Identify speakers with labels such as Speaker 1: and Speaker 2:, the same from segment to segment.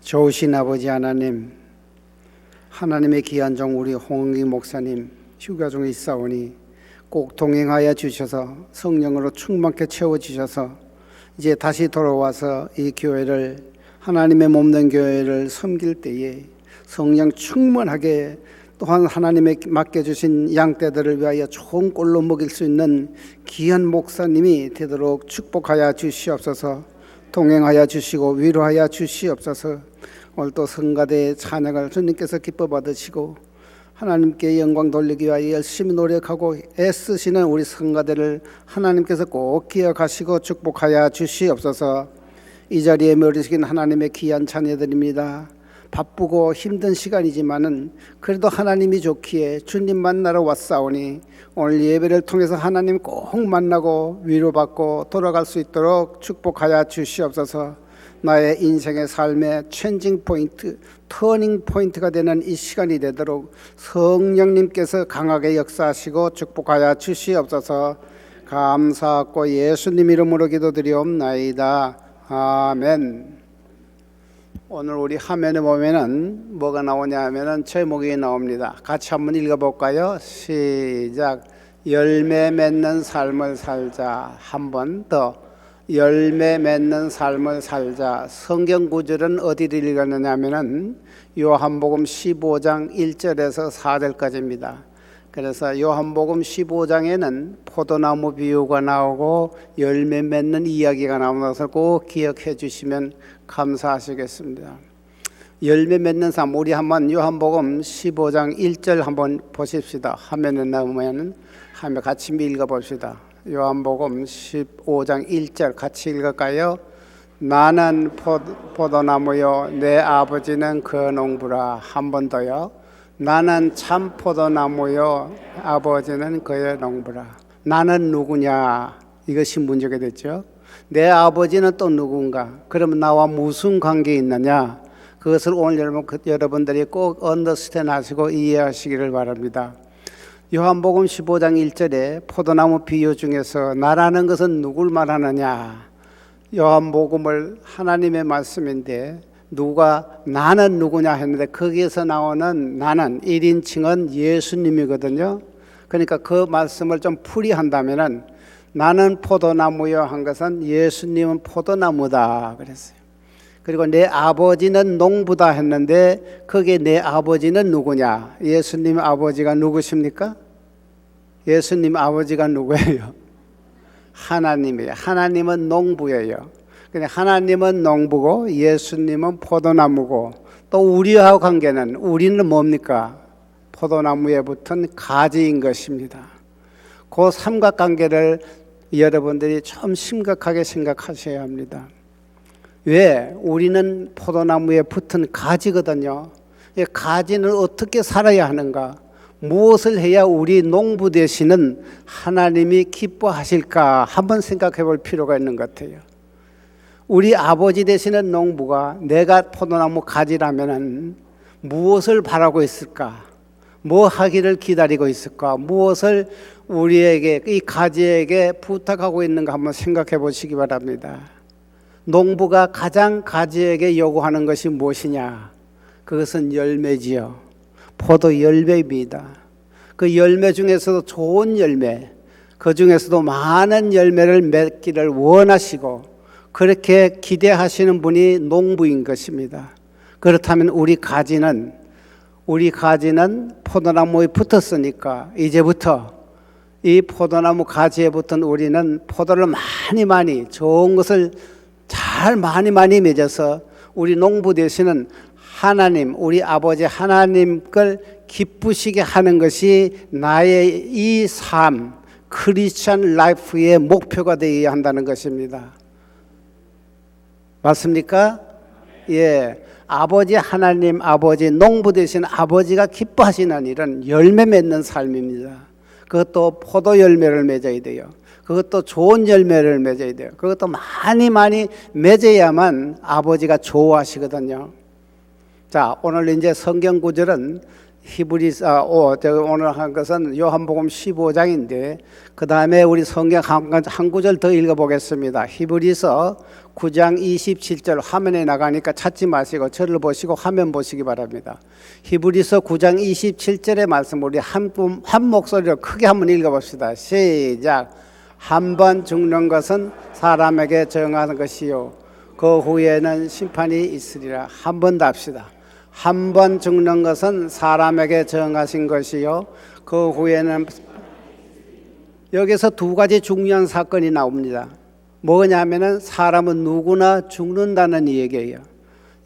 Speaker 1: 좋으신 아버지 하나님, 하나님의 귀한 종 우리 홍은기 목사님 휴가 중에 있사오니 꼭 동행하여 주셔서 성령으로 충만케 채워주셔서 이제 다시 돌아와서 이 교회를, 하나님의 몸된 교회를 섬길 때에 성령 충만하게, 또한 하나님의 맡겨주신 양떼들을 위하여 좋은 꼴로 먹일 수 있는 귀한 목사님이 되도록 축복하여 주시옵소서. 동행하여 주시고 위로하여 주시옵소서. 오늘 또 성가대의 찬양을 주님께서 기뻐 받으시고 하나님께 영광 돌리기 위하여 열심히 노력하고 애쓰시는 우리 성가대를 하나님께서 꼭 기억하시고 축복하여 주시옵소서. 이 자리에 모이신 하나님의 귀한 자녀들입니다. 바쁘고 힘든 시간이지만은 그래도 하나님이 좋기에 주님 만나러 왔사오니 오늘 예배를 통해서 하나님 꼭 만나고 위로받고 돌아갈 수 있도록 축복하여 주시옵소서. 나의 인생의 삶의 체인징 포인트, 터닝 포인트가 되는 이 시간이 되도록 성령님께서 강하게 역사하시고 축복하여 주시옵소서. 감사하고 예수님 이름으로 기도드리옵나이다. 아멘. 오늘 우리 화면에 보면은 뭐가 나오냐 하면은 제목이 나옵니다. 같이 한번 읽어볼까요? 시작. 열매 맺는 삶을 살자. 한 번 더. 열매 맺는 삶을 살자. 성경 구절은 어디를 읽었느냐 하면은 요한복음 15장 1절에서 4절까지입니다. 그래서 요한복음 15장에는 포도나무 비유가 나오고 열매 맺는 이야기가 나오는 것을 꼭 기억해 주시면 감사하시겠습니다. 열매 맺는 삶, 우리 한번 요한복음 15장 1절 한번 보십시다. 화면에 나오면 같이 읽어봅시다. 요한복음 15장 1절 같이 읽을까요? 나는 포도나무요 내 아버지는 그 농부라. 한 번 더요. 나는 참 포도나무요 아버지는 그의 농부라. 나는 누구냐? 이것이 문제가 됐죠. 내 아버지는 또 누군가? 그러면 나와 무슨 관계 있느냐? 그것을 오늘 여러분들이 꼭 언더스탠드 하시고 이해하시기를 바랍니다. 요한복음 15장 1절에 포도나무 비유 중에서 나라는 것은 누굴 말하느냐? 요한복음을 하나님의 말씀인데 누가 나는 누구냐 했는데 거기에서 나오는 나는 1인칭은 예수님이거든요. 그러니까 그 말씀을 좀 풀이한다면은 나는 포도나무요 한 것은 예수님은 포도나무다 그랬어요. 그리고 내 아버지는 농부다 했는데 거기에 내 아버지는 누구냐? 예수님 아버지가 누구십니까? 예수님 아버지가 누구예요? 하나님이에요. 하나님은 농부예요. 하나님은 농부고 예수님은 포도나무고, 또 우리와 관계는, 우리는 뭡니까? 포도나무에 붙은 가지인 것입니다. 그 삼각관계를 여러분들이 좀 심각하게 생각하셔야 합니다. 왜? 우리는 포도나무에 붙은 가지거든요. 가지는 어떻게 살아야 하는가? 무엇을 해야 우리 농부 되시는 하나님이 기뻐하실까? 한번 생각해 볼 필요가 있는 것 같아요. 우리 아버지 되시는 농부가 내가 포도나무 가지라면은 무엇을 바라고 있을까? 뭐 하기를 기다리고 있을까? 무엇을 우리에게, 이 가지에게 부탁하고 있는가 한번 생각해 보시기 바랍니다. 농부가 가장 가지에게 요구하는 것이 무엇이냐? 그것은 열매지요. 포도 열매입니다. 그 열매 중에서도 좋은 열매, 그 중에서도 많은 열매를 맺기를 원하시고 그렇게 기대하시는 분이 농부인 것입니다. 그렇다면 우리 가지는 포도나무에 붙었으니까 이제부터 이 포도나무 가지에 붙은 우리는 포도를 많이 좋은 것을 잘 많이 맺어서 우리 농부 되시는 하나님, 우리 아버지 하나님을 기쁘시게 하는 것이 나의 이 삶, 크리스천 라이프의 목표가 되어야 한다는 것입니다. 맞습니까? 예. 아버지 하나님, 아버지 농부 되신 아버지가 기뻐하시는 일은 열매 맺는 삶입니다. 그것도 포도 열매를 맺어야 돼요. 그것도 좋은 열매를 맺어야 돼요. 그것도 많이 맺어야만 아버지가 좋아하시거든요. 자, 오늘 이제 성경 구절은 히브리서 오늘 한 것은 요한복음 15장인데 그 다음에 우리 성경 한 구절 더 읽어보겠습니다. 히브리서 9장 27절 화면에 나가니까 찾지 마시고 저를 보시고 화면 보시기 바랍니다. 히브리서 9장 27절의 말씀 우리 한 목소리로 크게 한번 읽어봅시다. 시작. 한 번 죽는 것은 사람에게 정하는 것이요 그 후에는 심판이 있으리라. 한 번 더 합시다. 한 번 죽는 것은 사람에게 정하신 것이요 그 후에는. 여기서 두 가지 중요한 사건이 나옵니다. 뭐냐면은 사람은 누구나 죽는다는 얘기예요.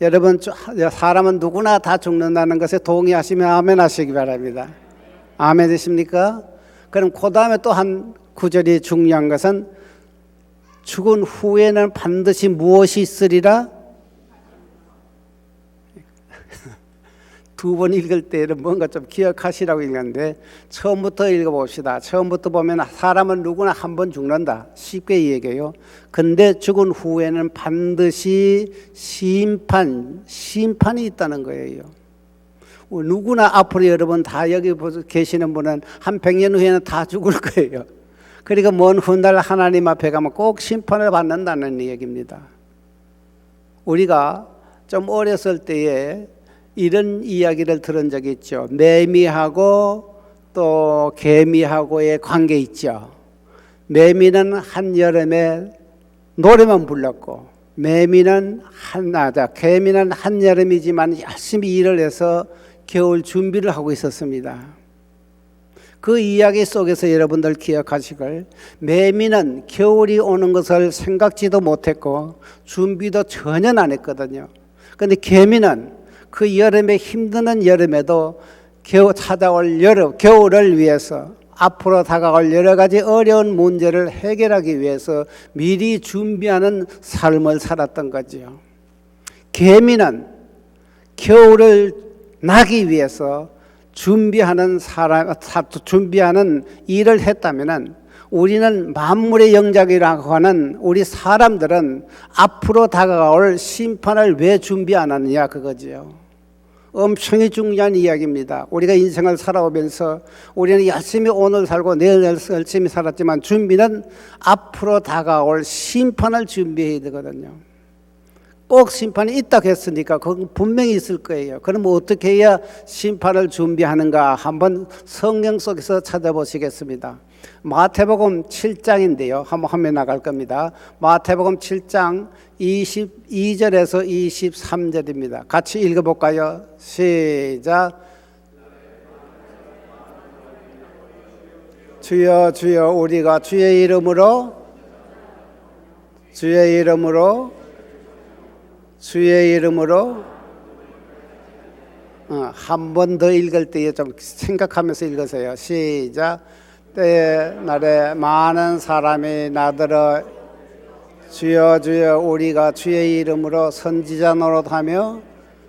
Speaker 1: 여러분, 사람은 누구나 다 죽는다는 것에 동의하시면 아멘 하시기 바랍니다. 아멘 되십니까? 그럼 그 다음에 또 한 구절이 중요한 것은 죽은 후에는 반드시 무엇이 있으리라? 두 번 읽을 때는 뭔가 좀 기억하시라고 읽는데 처음부터 읽어봅시다. 처음부터 보면 사람은 누구나 한 번 죽는다. 쉽게 얘기해요. 근데 죽은 후에는 반드시 심판이 있다는 거예요. 누구나 앞으로 여러분 다 여기 계시는 분은 한 100년 후에는 다 죽을 거예요. 그러니까 먼 훗날 하나님 앞에 가면 꼭 심판을 받는다는 얘기입니다. 우리가 좀 어렸을 때에 이런 이야기를 들은 적이 있죠. 매미하고 또 개미하고의 관계 있죠. 매미는 한여름에 노래만 불렀고 개미는 한여름이지만 열심히 일을 해서 겨울 준비를 하고 있었습니다. 그 이야기 속에서 여러분들 기억하시길 매미는 겨울이 오는 것을 생각지도 못했고 준비도 전혀 안 했거든요. 그런데 개미는 그 여름에 힘드는 여름에도 찾아올 겨울을 위해서 앞으로 다가올 여러 가지 어려운 문제를 해결하기 위해서 미리 준비하는 삶을 살았던 거지요. 개미는 겨울을 나기 위해서 준비하는 일을 했다면은 우리는 만물의 영작이라고 하는 우리 사람들은 앞으로 다가올 심판을 왜 준비 안 하느냐 그거지요. 엄청히 중요한 이야기입니다. 우리가 인생을 살아오면서 우리는 열심히 오늘 살고 내일 열심히 살았지만 준비는 앞으로 다가올 심판을 준비해야 되거든요. 꼭 심판이 있다고 했으니까 그건 분명히 있을 거예요. 그럼 어떻게 해야 심판을 준비하는가 한번 성경 속에서 찾아보시겠습니다. 마태복음 7장인데요. 한번 화면 나갈 겁니다. 마태복음 7장 22절에서 23절입니다. 같이 읽어볼까요? 시작. 주여 주여 우리가 주의 이름으로 한 번 더 읽을 때에 좀 생각하면서 읽으세요. 시작. 때에 날에 많은 사람이 나더러 주여 주여 우리가 주의 이름으로 선지자 노릇하며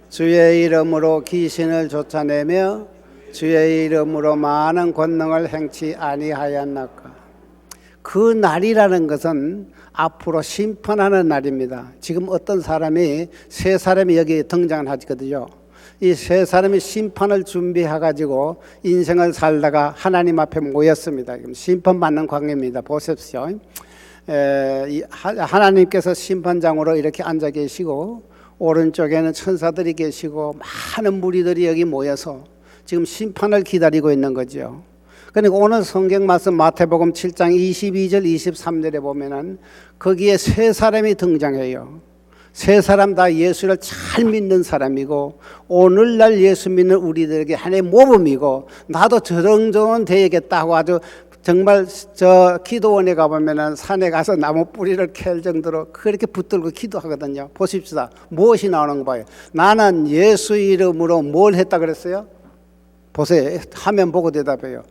Speaker 1: 주의 이름으로 귀신을 쫓아내며 주의 이름으로 많은 권능을 행치 아니하였나까. 그 날이라는 것은 앞으로 심판하는 날입니다. 지금 어떤 사람이 세 사람이 여기 등장하거든요. 이 세 사람이 심판을 준비해가지고 인생을 살다가 하나님 앞에 모였습니다. 심판받는 관계입니다. 보십시오. 하나님께서 심판장으로 이렇게 앉아 계시고 오른쪽에는 천사들이 계시고 많은 무리들이 여기 모여서 지금 심판을 기다리고 있는 거죠. 그러니까 오늘 성경 말씀 마태복음 7장 22절 23절에 보면은 거기에 세 사람이 등장해요. 세 사람 다 예수를 잘 믿는 사람이고 오늘날 예수 믿는 우리들에게 하나의 모범이고 나도 저런 되야겠다고 아주 정말 저 기도원에 가보면은 산에 가서 나무 뿌리를 캘 정도로 그렇게 붙들고 기도하거든요. 보십시다. 무엇이 나오는 거 봐요. 나는 예수 이름으로 뭘 했다 그랬어요? 보세요. 화면 보고 대답해요.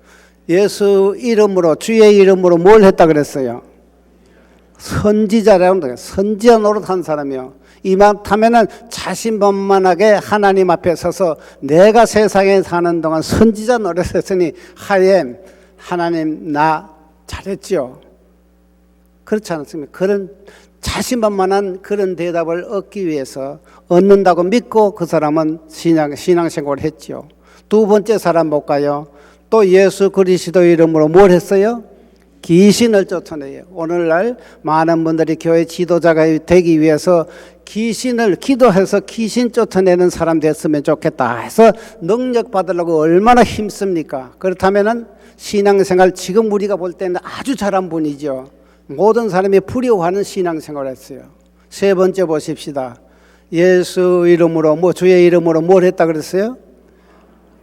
Speaker 1: 예수 이름으로 주의 이름으로 뭘 했다 그랬어요? 선지자라는 거예요. 선지자 노릇한 사람이요. 이만하면은 자신만만하게 하나님 앞에 서서 내가 세상에 사는 동안 선지자 노릇했으니 하엠 하나님 나 잘했죠. 그렇지 않습니까? 그런 자신만만한 그런 대답을 얻기 위해서 얻는다고 믿고 그 사람은 신앙생활을 했죠. 두 번째 사람 볼까요? 또 예수 그리스도 이름으로 뭘 했어요? 귀신을 쫓아내요. 오늘날 많은 분들이 교회 지도자가 되기 위해서 귀신을 기도해서 귀신 쫓아내는 사람 됐으면 좋겠다 해서 능력 받으려고 얼마나 힘씁니까? 그렇다면은 신앙생활 지금 우리가 볼 때는 아주 잘한 분이죠. 모든 사람이 부러워하는 신앙생활을 했어요. 세 번째 보십시다. 예수 이름으로 주의 이름으로 뭘 했다 그랬어요?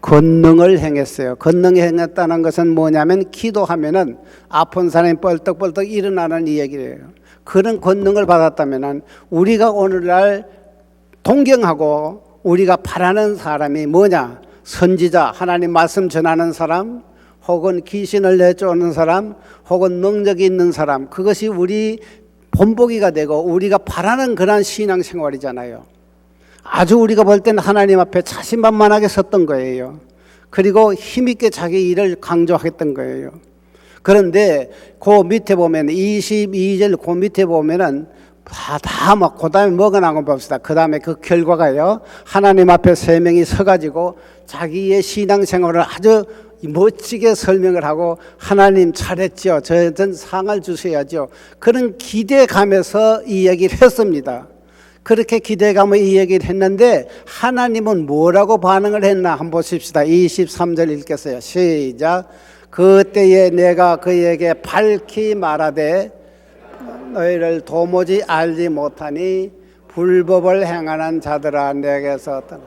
Speaker 1: 권능을 행했어요. 권능을 행했다는 것은 뭐냐면 기도하면은 아픈 사람이 뻘떡뻘떡 일어나는 이 얘기예요. 그런 권능을 받았다면은 우리가 오늘날 동경하고 우리가 바라는 사람이 뭐냐? 선지자, 하나님 말씀 전하는 사람, 혹은 귀신을 내쫓는 사람, 혹은 능력이 있는 사람, 그것이 우리 본보기가 되고 우리가 바라는 그런 신앙생활이잖아요. 아주 우리가 볼 때는 하나님 앞에 자신만만하게 섰던 거예요. 그리고 힘있게 자기 일을 강조했던 거예요. 그런데 그 밑에 보면 22절 그 밑에 보면은 막 그 다음에 뭐가 나온 거 봅시다. 그 다음에 그 결과가요. 하나님 앞에 세 명이 서가지고 자기의 신앙생활을 아주 멋지게 설명을 하고 하나님 잘했죠. 저는 상을 주셔야죠. 그런 기대감에서 이 얘기를 했습니다. 그렇게 기대감을 이 얘기를 했는데 하나님은 뭐라고 반응을 했나 한번 보십시다. 23절 읽겠어요. 시작. 그때에 내가 그에게 밝히 말하되 너희를 도무지 알지 못하니 불법을 행하는 자들아 내게서 떠나.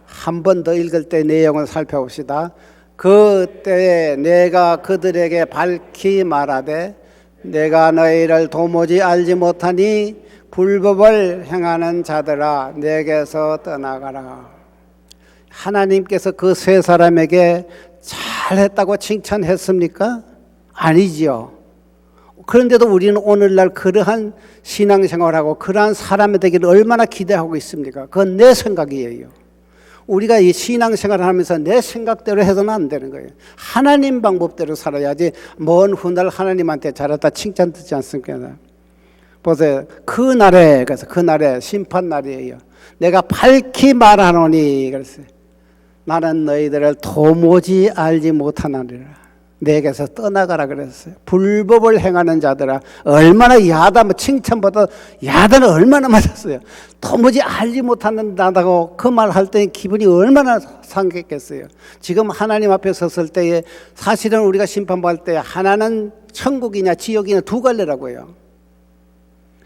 Speaker 1: 한 번 더 읽을 때 내용을 살펴봅시다. 그때에 내가 그들에게 밝히 말하되 내가 너희를 도무지 알지 못하니 불법을 행하는 자들아 내게서 떠나가라. 하나님께서 그 세 사람에게 잘했다고 칭찬했습니까? 아니지요. 그런데도 우리는 오늘날 그러한 신앙생활하고 그러한 사람이 되기를 얼마나 기대하고 있습니까? 그건 내 생각이에요. 우리가 이 신앙생활을 하면서 내 생각대로 해서는 안 되는 거예요. 하나님 방법대로 살아야지 먼 훗날 하나님한테 잘했다 칭찬 듣지 않습니까? 보세요. 그날에 심판날이에요. 내가 밝히 말하노니 그랬어요. 나는 너희들을 도무지 알지 못하느니라. 내게서 떠나가라 그랬어요. 불법을 행하는 자들아 얼마나 야단 칭찬보다 야단을 얼마나 맞았어요. 도무지 알지 못한다고 그 말 할 때 기분이 얼마나 상했겠어요. 지금 하나님 앞에 섰을 때에 사실은 우리가 심판받을 때 하나는 천국이냐 지옥이냐 두 갈래라고요.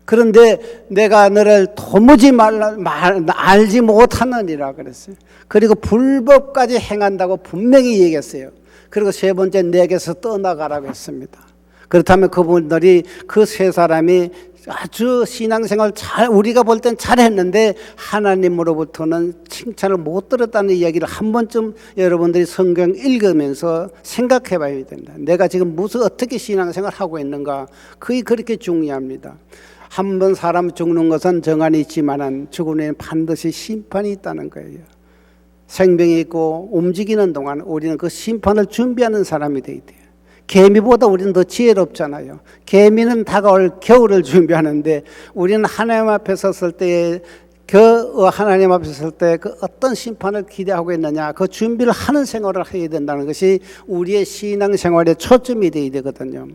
Speaker 1: 그런데 내가 너를 도무지 알지 못하느니라 그랬어요. 그리고 불법까지 행한다고 분명히 얘기했어요. 그리고 세 번째 내게서 떠나가라고 했습니다. 그렇다면 그분들이 그 세 사람이 아주 신앙생활 우리가 볼 땐 잘했는데 하나님으로부터는 칭찬을 못 들었다는 이야기를 한 번쯤 여러분들이 성경 읽으면서 생각해 봐야 된다. 내가 지금 어떻게 신앙생활 하고 있는가. 그게 그렇게 중요합니다. 한 번 사람 죽는 것은 정한이 있지만 죽은 후에는 반드시 심판이 있다는 거예요. 생명이 있고 움직이는 동안 우리는 그 심판을 준비하는 사람이 돼야 돼요. 개미보다 우리는 더 지혜롭잖아요. 개미는 다가올 겨울을 준비하는데 우리는 하나님 앞에 섰을 때 하나님 앞에 섰을 때 그 어떤 심판을 기대하고 있느냐 그 준비를 하는 생활을 해야 된다는 것이 우리의 신앙생활의 초점이 돼야 되거든요.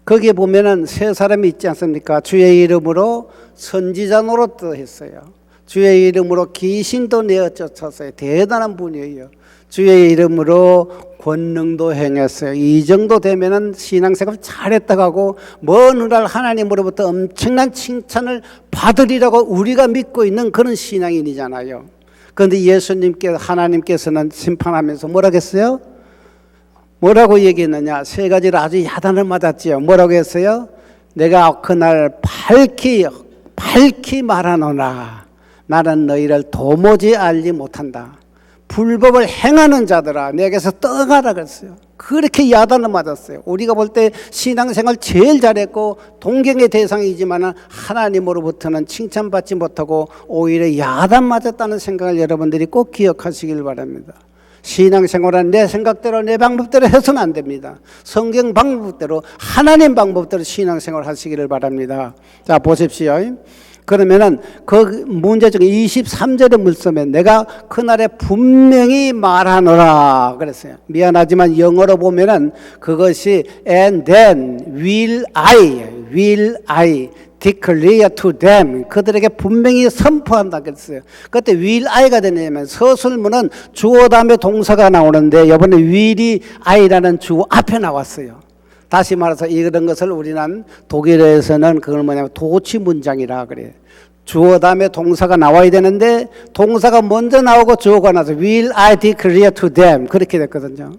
Speaker 1: 거기에 보면은 세 사람이 있지 않습니까? 주의 이름으로 선지자 노릇도 했어요. 주의 이름으로 귀신도 내어 쫓았어요. 대단한 분이에요. 주의 이름으로 권능도 행했어요. 이 정도 되면은 신앙생활 잘했다고 하고 먼 훗날 하나님으로부터 엄청난 칭찬을 받으리라고 우리가 믿고 있는 그런 신앙인이잖아요. 그런데 하나님께서는 심판하면서 뭐라고 했어요? 뭐라고 얘기했느냐? 세 가지를 아주 야단을 맞았지요. 뭐라고 했어요? 내가 그날 밝히 말하노라. 나는 너희를 도무지 알지 못한다. 불법을 행하는 자들아 내게서 떠나가라 그랬어요. 그렇게 야단을 맞았어요. 우리가 볼 때 신앙생활 제일 잘했고 동경의 대상이지만 하나님으로부터는 칭찬받지 못하고 오히려 야단 맞았다는 생각을 여러분들이 꼭 기억하시길 바랍니다. 신앙생활은 내 생각대로 내 방법대로 해서는 안 됩니다. 성경 방법대로 하나님 방법대로 신앙생활 하시기를 바랍니다. 자 보십시오. 그러면은 그 문제 중에 23절의 물음에 내가 그날에 분명히 말하노라 그랬어요. 미안하지만 영어로 보면은 그것이 and then will I declare to them, 그들에게 분명히 선포한다 그랬어요. 그때 will I가 되냐면 서술문은 주어 다음에 동사가 나오는데 이번에 will이 I라는 주어 앞에 나왔어요. 다시 말해서 이런 것을 우리는 독일에서는 그걸 뭐냐면 도치 문장이라 그래요. 주어 다음에 동사가 나와야 되는데 동사가 먼저 나오고 주어가 나서 will I declare to them 그렇게 됐거든요.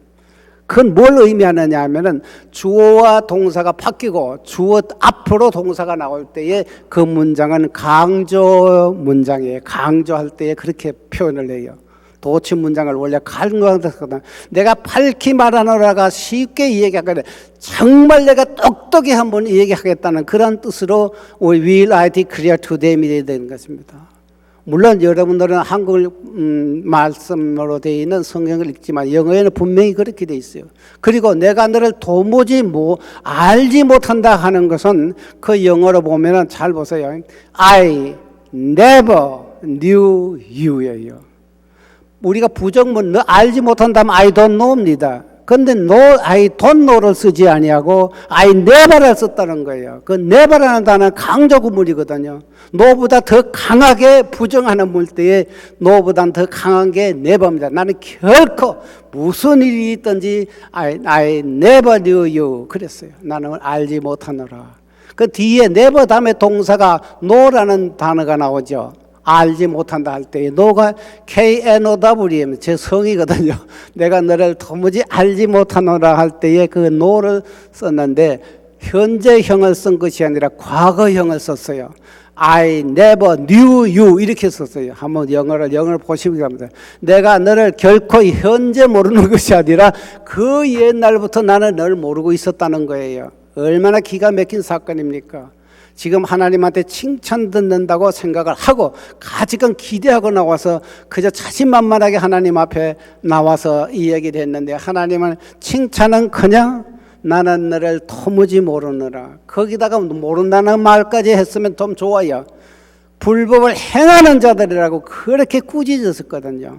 Speaker 1: 그건 뭘 의미하느냐 하면은 주어와 동사가 바뀌고 주어 앞으로 동사가 나올 때에 그 문장은 강조 문장이에요. 강조할 때에 그렇게 표현을 해요. 도치 문장을 원래 강조하거든. 내가 밝히 말하노라가 쉽게 이야기하거든. 정말 내가 똑똑히 한번 얘기하겠다는 그런 뜻으로 will I declare to them이 되는 것입니다. 물론 여러분들은 한글 말씀으로 되어 있는 성경을 읽지만 영어에는 분명히 그렇게 되어 있어요. 그리고 내가 너를 도무지 알지 못한다 하는 것은 그 영어로 보면은 잘 보세요. I never knew you예요. 우리가 부정문 너 알지 못한다면 I don't know입니다. 근데 I don't know를 쓰지 아니하고 I never를 썼다는 거예요. 그 never라는 단어는 강조 구문이거든요. no보다 더 강하게 부정하는 물때에 no보다 더 강한 게 never입니다. 나는 결코 무슨 일이 있든지 I never knew you 그랬어요. 나는 알지 못하노라. 그 뒤에 never 다음에 동사가 no라는 단어가 나오죠. 알지 못한다 할 때 노가 KNOWM 제 성이거든요. 내가 너를 도무지 알지 못하노라 할 때에 그 노를 썼는데 현재형을 쓴 것이 아니라 과거형을 썼어요. I never knew you 이렇게 썼어요. 한번 영어를 보시기 바랍니다. 내가 너를 결코 현재 모르는 것이 아니라 그 옛날부터 나는 널 모르고 있었다는 거예요. 얼마나 기가 막힌 사건입니까? 지금 하나님한테 칭찬 듣는다고 생각을 하고 가지건 기대하고 나와서 그저 자신만만하게 하나님 앞에 나와서 이 얘기를 했는데 하나님은 칭찬은 그냥 나는 너를 도무지 모르느라 거기다가 모른다는 말까지 했으면 좀 좋아요. 불법을 행하는 자들이라고 그렇게 꾸짖었거든요.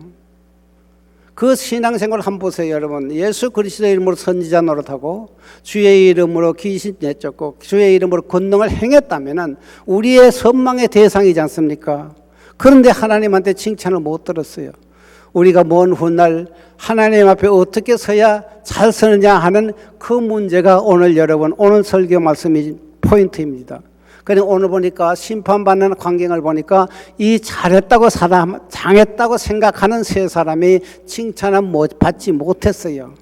Speaker 1: 그 신앙생활 한번 보세요 여러분. 예수 그리스도의 이름으로 선지자 노릇하고 주의 이름으로 귀신 내쫓고 주의 이름으로 권능을 행했다면 우리의 선망의 대상이지 않습니까? 그런데 하나님한테 칭찬을 못 들었어요. 우리가 먼 훗날 하나님 앞에 어떻게 서야 잘 서느냐 하는 그 문제가 오늘 여러분 오늘 설교 말씀이 포인트입니다. 그런데 오늘 보니까 심판받는 광경을 보니까 이 장했다고 생각하는 세 사람이 칭찬을 받지 못했어요.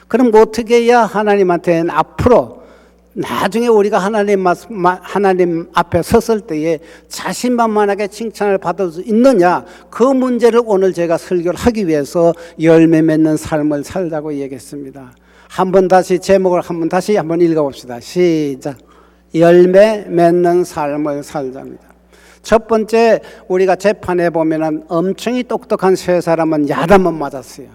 Speaker 1: 그럼 어떻게 해야 하나님한테는 앞으로 나중에 우리가 하나님 앞에 섰을 때에 자신만만하게 칭찬을 받을 수 있느냐 그 문제를 오늘 제가 설교를 하기 위해서 열매 맺는 삶을 살자고 얘기했습니다. 한번 다시 제목을 한번 읽어봅시다. 시작. 열매 맺는 삶을 살자입니다. 첫 번째 우리가 재판해 보면은 엄청히 똑똑한 세 사람은 야단만 맞았어요.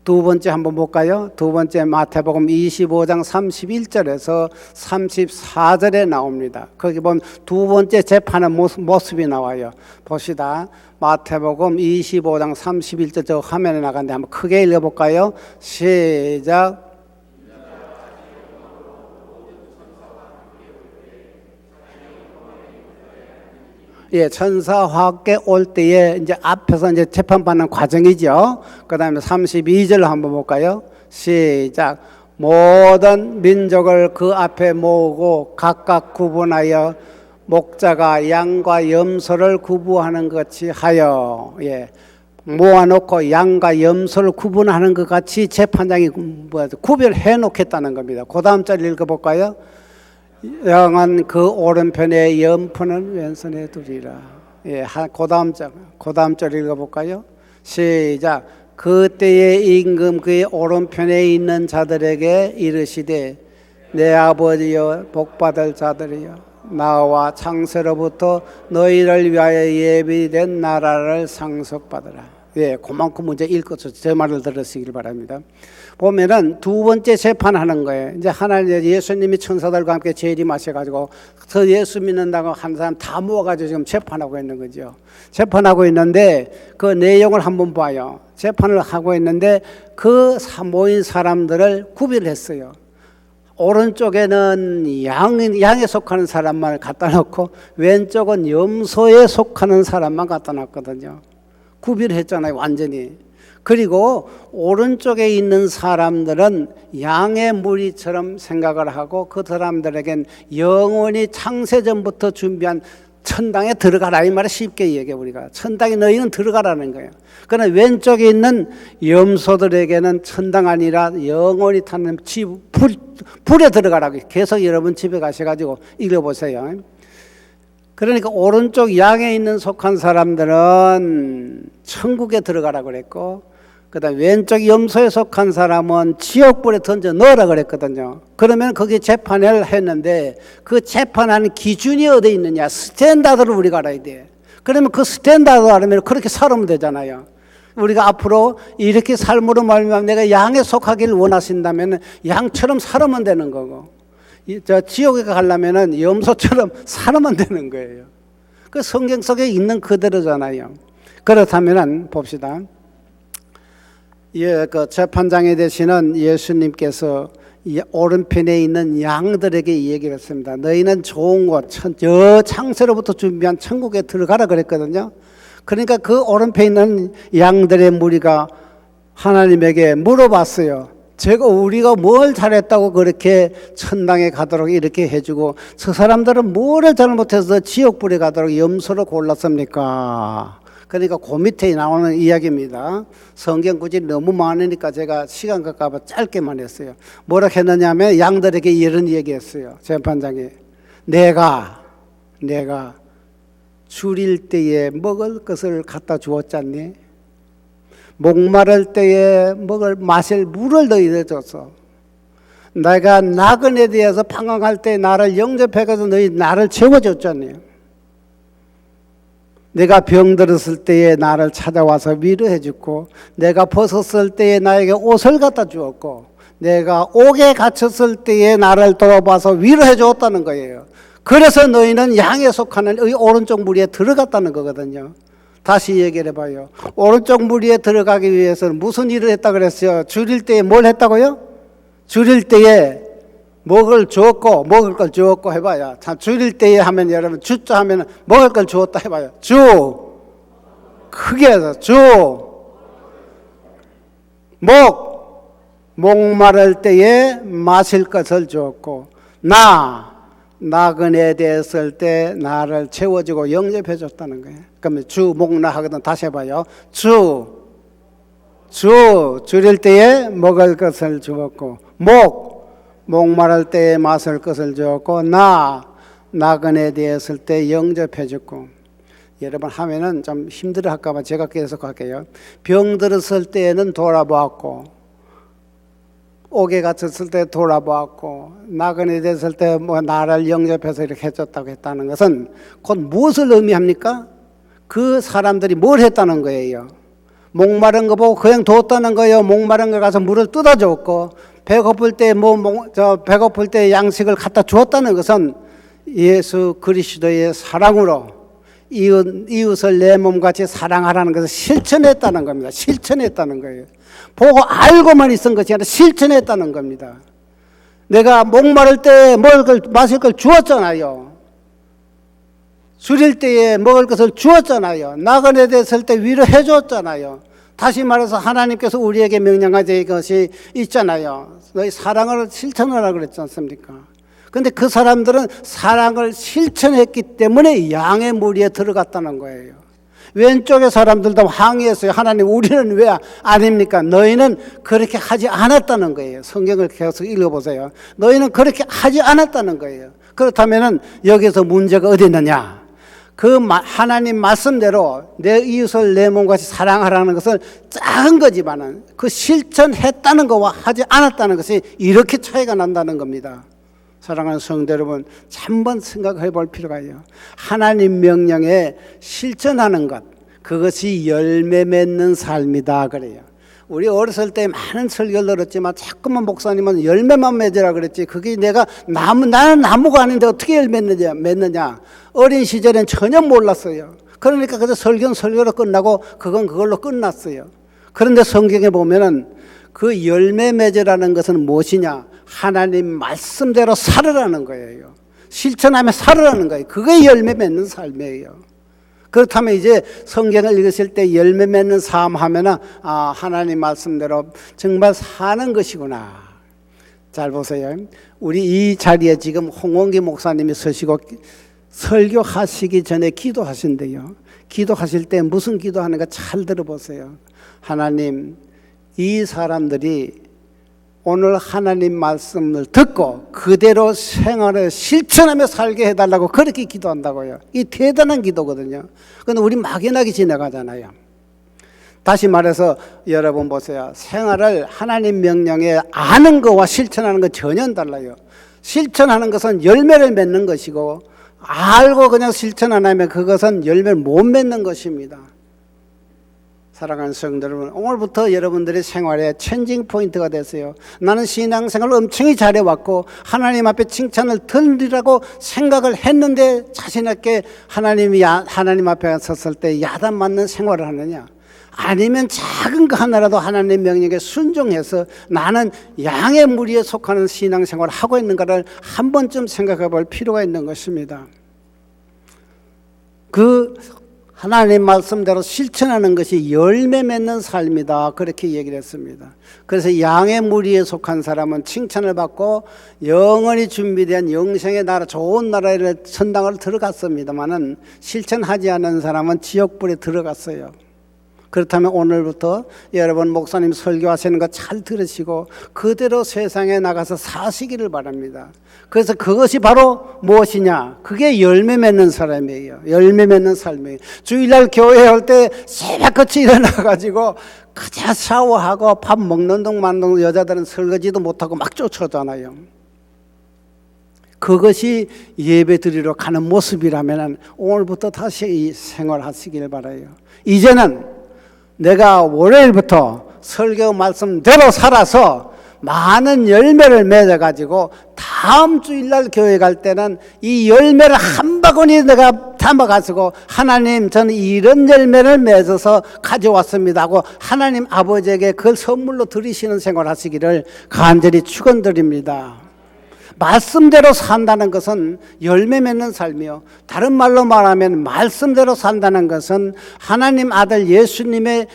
Speaker 1: 두 번째 한번 볼까요? 두 번째 마태복음 25장 31절에서 34절에 나옵니다. 거기 보면 두 번째 재판의 모습이 나와요. 봅시다. 마태복음 25장 31절 저 화면에 나가는데 한번 크게 읽어볼까요? 시작. 예, 천사화께 올 때에 이제 앞에서 이제 재판받는 과정이죠. 그 다음에 32절 한번 볼까요? 시작. 모든 민족을 그 앞에 모으고 각각 구분하여 목자가 양과 염소를 구분하는 것 같이 하여, 예, 모아놓고 양과 염소를 구분하는 것 같이 재판장이 구별해 놓겠다는 겁니다. 그 다음 절 읽어볼까요? 양은 그 오른편에 염소는 왼손에 두리라. 예, 그 다음 절 읽어볼까요? 시작. 그때에 임금 그의 오른편에 있는 자들에게 이르시되 내 아버지여 복받을 자들이여 나와 창세로부터 너희를 위하여 예비된 나라를 상속받으라. 예, 그만큼 문제 읽어서 제 말을 들으시길 바랍니다. 보면은 두 번째 재판하는 거예요. 이제 하나님, 예수님이 천사들과 함께 재림하셔가지고 저 예수 믿는다고 한 사람 다 모아가지고 지금 재판하고 있는 거죠. 재판하고 있는데 그 내용을 한번 봐요. 재판을 하고 있는데 그 모인 사람들을 구별했어요. 오른쪽에는 양에 속하는 사람만 갖다 놓고 왼쪽은 염소에 속하는 사람만 갖다 놨거든요. 구별했잖아요, 완전히. 그리고 오른쪽에 있는 사람들은 양의 무리처럼 생각을 하고 그 사람들에겐 영원히 창세전부터 준비한 천당에 들어가라, 이 말을 쉽게 얘기해. 우리가 천당에 너희는 들어가라는 거예요. 그러나 왼쪽에 있는 염소들에게는 천당 아니라 영원히 타는 불에 들어가라고. 계속 여러분 집에 가셔가지고 읽어보세요. 그러니까 오른쪽 양에 있는 속한 사람들은 천국에 들어가라고 그랬고, 그 다음 왼쪽 염소에 속한 사람은 지옥불에 던져 넣으라 그랬거든요. 그러면 거기에 재판을 했는데 그 재판하는 기준이 어디에 있느냐, 스탠다드를 우리가 알아야 돼. 그러면 그 스탠다드 알면 그렇게 살면 되잖아요. 우리가 앞으로 이렇게 삶으로 말미암아 내가 양에 속하기를 원하신다면 양처럼 살면 되는 거고, 저 지옥에 가려면은 염소처럼 살면 되는 거예요. 그 성경 속에 있는 그대로잖아요. 그렇다면은 봅시다. 예, 그 재판장에 되시는 예수님께서 오른편에 있는 양들에게 이 얘기를 했습니다. 너희는 좋은 곳, 저 창세로부터 준비한 천국에 들어가라 그랬거든요. 그러니까 그 오른편에 있는 양들의 무리가 하나님에게 물어봤어요. 우리가 뭘 잘했다고 그렇게 천당에 가도록 이렇게 해주고 저 사람들은 뭐를 잘못해서 지옥불에 가도록 염소를 골랐습니까? 그러니까 그 밑에 나오는 이야기입니다. 성경 구절이 너무 많으니까 제가 시간 갈까봐 짧게만 했어요. 뭐라 했느냐 하면 양들에게 이런 얘기했어요. 재판장이 내가 줄일 때에 먹을 것을 갖다 주었잖니? 목마를 때에 마실 물을 너희들 줬어. 내가 나그네에 대해서 방황할 때 나를 영접해가지고 너희 나를 채워줬잖니? 내가 병들었을 때에 나를 찾아와서 위로해 주고, 내가 벗었을 때에 나에게 옷을 갖다 주었고, 내가 옥에 갇혔을 때에 나를 도와봐서 위로해 주었다는 거예요. 그래서 너희는 양에 속하는 이 오른쪽 무리에 들어갔다는 거거든요. 다시 얘기를 해봐요. 오른쪽 무리에 들어가기 위해서는 무슨 일을 했다 그랬어요? 줄일 때에 뭘 했다고요? 줄일 때에 먹을 주었고, 먹을 걸 주었고 해봐요. 참, 줄일 때에 하면 여러분, 주자 하면 먹을 걸 주었다 해봐요. 크게 해서 목마를 때에 마실 것을 주었고, 나그네 되었을 때 나를 채워주고 영접해 줬다는 거예요. 그러면 목나 하거든. 다시 해봐요. 줄일 때에 먹을 것을 주었고, 목마를 때에 마실 것을 주었고, 나그네 되었을 때 영접해 줬고. 여러분 하면은 좀 힘들어 할까봐 제가 계속 할게요. 병들었을 때에는 돌아보았고, 옥에 갇혔을 때 돌아보았고, 나그네 됐을 때 나를 영접해서 이렇게 해줬다고 했다는 것은 곧 무엇을 의미합니까? 그 사람들이 뭘 했다는 거예요? 목마른 거 보고 그냥 뒀다는 거예요. 목마른 거 가서 물을 뜯어줬고, 배고플 때 배고플 때 양식을 갖다 주었다는 것은 예수 그리스도의 사랑으로 이웃을 내 몸같이 사랑하라는 것을 실천했다는 겁니다. 실천했다는 거예요. 보고 알고만 있은 것이 아니라 실천했다는 겁니다. 내가 목마를 때 마실 걸 주었잖아요. 줄일 때에 먹을 것을 주었잖아요. 나그네 됐을 때 위로해 줬잖아요. 다시 말해서 하나님께서 우리에게 명령하신 것이 있잖아요. 너희 사랑을 실천하라 그랬지 않습니까? 근데 그 사람들은 사랑을 실천했기 때문에 양의 무리에 들어갔다는 거예요. 왼쪽의 사람들도 항의했어요. 하나님, 우리는 왜 아닙니까? 너희는 그렇게 하지 않았다는 거예요. 성경을 계속 읽어보세요. 너희는 그렇게 하지 않았다는 거예요. 그렇다면 여기서 문제가 어디 있느냐? 그 하나님 말씀대로 내 이웃을 내 몸같이 사랑하라는 것을 작은 거지만은 그 실천했다는 것과 하지 않았다는 것이 이렇게 차이가 난다는 겁니다. 사랑하는 성도 여러분, 한번 생각해 볼 필요가 있어요. 하나님 명령에 실천하는 것, 그것이 열매 맺는 삶이다 그래요. 우리 어렸을 때 많은 설교를 들었지만 자꾸만 목사님은 열매만 맺으라 그랬지, 그게 내가 나는 나무가 아닌데 어떻게 열매 맺느냐. 어린 시절엔 전혀 몰랐어요. 그러니까 그저 설교는 설교로 끝나고 그건 그걸로 끝났어요. 그런데 성경에 보면은 그 열매 맺으라는 것은 무엇이냐? 하나님 말씀대로 살으라는 거예요. 실천하며 살으라는 거예요. 그게 열매 맺는 삶이에요. 그렇다면 이제 성경을 읽으실 때 열매 맺는 삶 하면은 하나님 말씀대로 정말 사는 것이구나. 잘 보세요. 우리 이 자리에 지금 홍원기 목사님이 서시고 설교하시기 전에 기도하신대요. 기도하실 때 무슨 기도하는가 잘 들어보세요. 하나님, 이 사람들이 오늘 하나님 말씀을 듣고 그대로 생활을 실천하며 살게 해달라고 그렇게 기도한다고요. 이 대단한 기도거든요. 그런데 우리 막연하게 지나가잖아요. 다시 말해서 여러분 보세요. 생활을 하나님 명령에 아는 것과 실천하는 건 전혀 달라요. 실천하는 것은 열매를 맺는 것이고, 알고 그냥 실천 안 하면 그것은 열매를 못 맺는 것입니다. 사랑하는 성도 여러분, 오늘부터 여러분들의 생활에 체인징 포인트가 됐어요. 나는 신앙생활을 엄청히 잘해왔고 하나님 앞에 칭찬을 드리라고 생각을 했는데 자신있게 하나님 앞에 섰을 때 야단 맞는 생활을 하느냐, 아니면 작은 거 하나라도 하나님 명령에 순종해서 나는 양의 무리에 속하는 신앙생활을 하고 있는가를 한 번쯤 생각해 볼 필요가 있는 것입니다. 그 하나님 말씀대로 실천하는 것이 열매 맺는 삶이다, 그렇게 얘기를 했습니다. 그래서 양의 무리에 속한 사람은 칭찬을 받고 영원히 준비된 영생의 나라, 좋은 나라에 천당을 들어갔습니다마는 실천하지 않은 사람은 지옥불에 들어갔어요. 그렇다면 오늘부터 여러분 목사님 설교하시는 거 잘 들으시고 그대로 세상에 나가서 사시기를 바랍니다. 그래서 그것이 바로 무엇이냐? 그게 열매 맺는 사람이에요. 열매 맺는 삶이에요. 주일날 교회 올 때 새벽같이 일어나가지고 그저 샤워하고 밥 먹는 동안 여자들은 설거지도 못하고 막 쫓아오잖아요. 그것이 예배 드리러 가는 모습이라면 오늘부터 다시 이 생활하시길 바라요. 이제는 내가 월요일부터 설교 말씀대로 살아서 많은 열매를 맺어가지고 다음 주일날 교회 갈 때는 이 열매를 한 바구니 내가 담아가지고 하나님, 저는 이런 열매를 맺어서 가져왔습니다 하고 하나님 아버지에게 그걸 선물로 드리시는 생활 하시기를 간절히 축원드립니다. 말씀대로 산다는 것은 열매 맺는 삶이요, 다른 말로 말하면 말씀대로 산다는 것은 하나님 아들 예수님의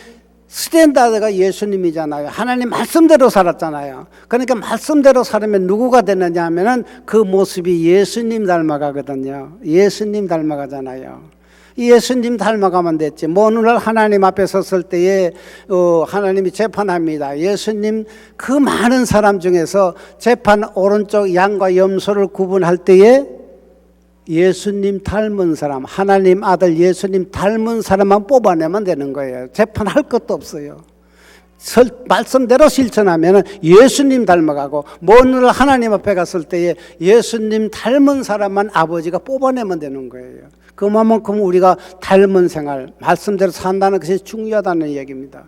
Speaker 1: 스탠다드가 예수님이잖아요. 하나님 말씀대로 살았잖아요. 그러니까 말씀대로 살으면 누구가 되느냐 하면은 그 모습이 예수님 닮아가거든요. 예수님 닮아가잖아요. 예수님 닮아가면 됐지. 어느 날 하나님 앞에 섰을 때에 하나님이 재판합니다. 예수님 그 많은 사람 중에서 재판 오른쪽 양과 염소를 구분할 때에 예수님 닮은 사람, 하나님 아들 예수님 닮은 사람만 뽑아내면 되는 거예요. 재판할 것도 없어요. 말씀대로 실천하면 예수님 닮아가고, 어느 날 하나님 앞에 갔을 때에 예수님 닮은 사람만 아버지가 뽑아내면 되는 거예요. 그만큼 우리가 닮은 생활, 말씀대로 산다는 것이 중요하다는 얘기입니다.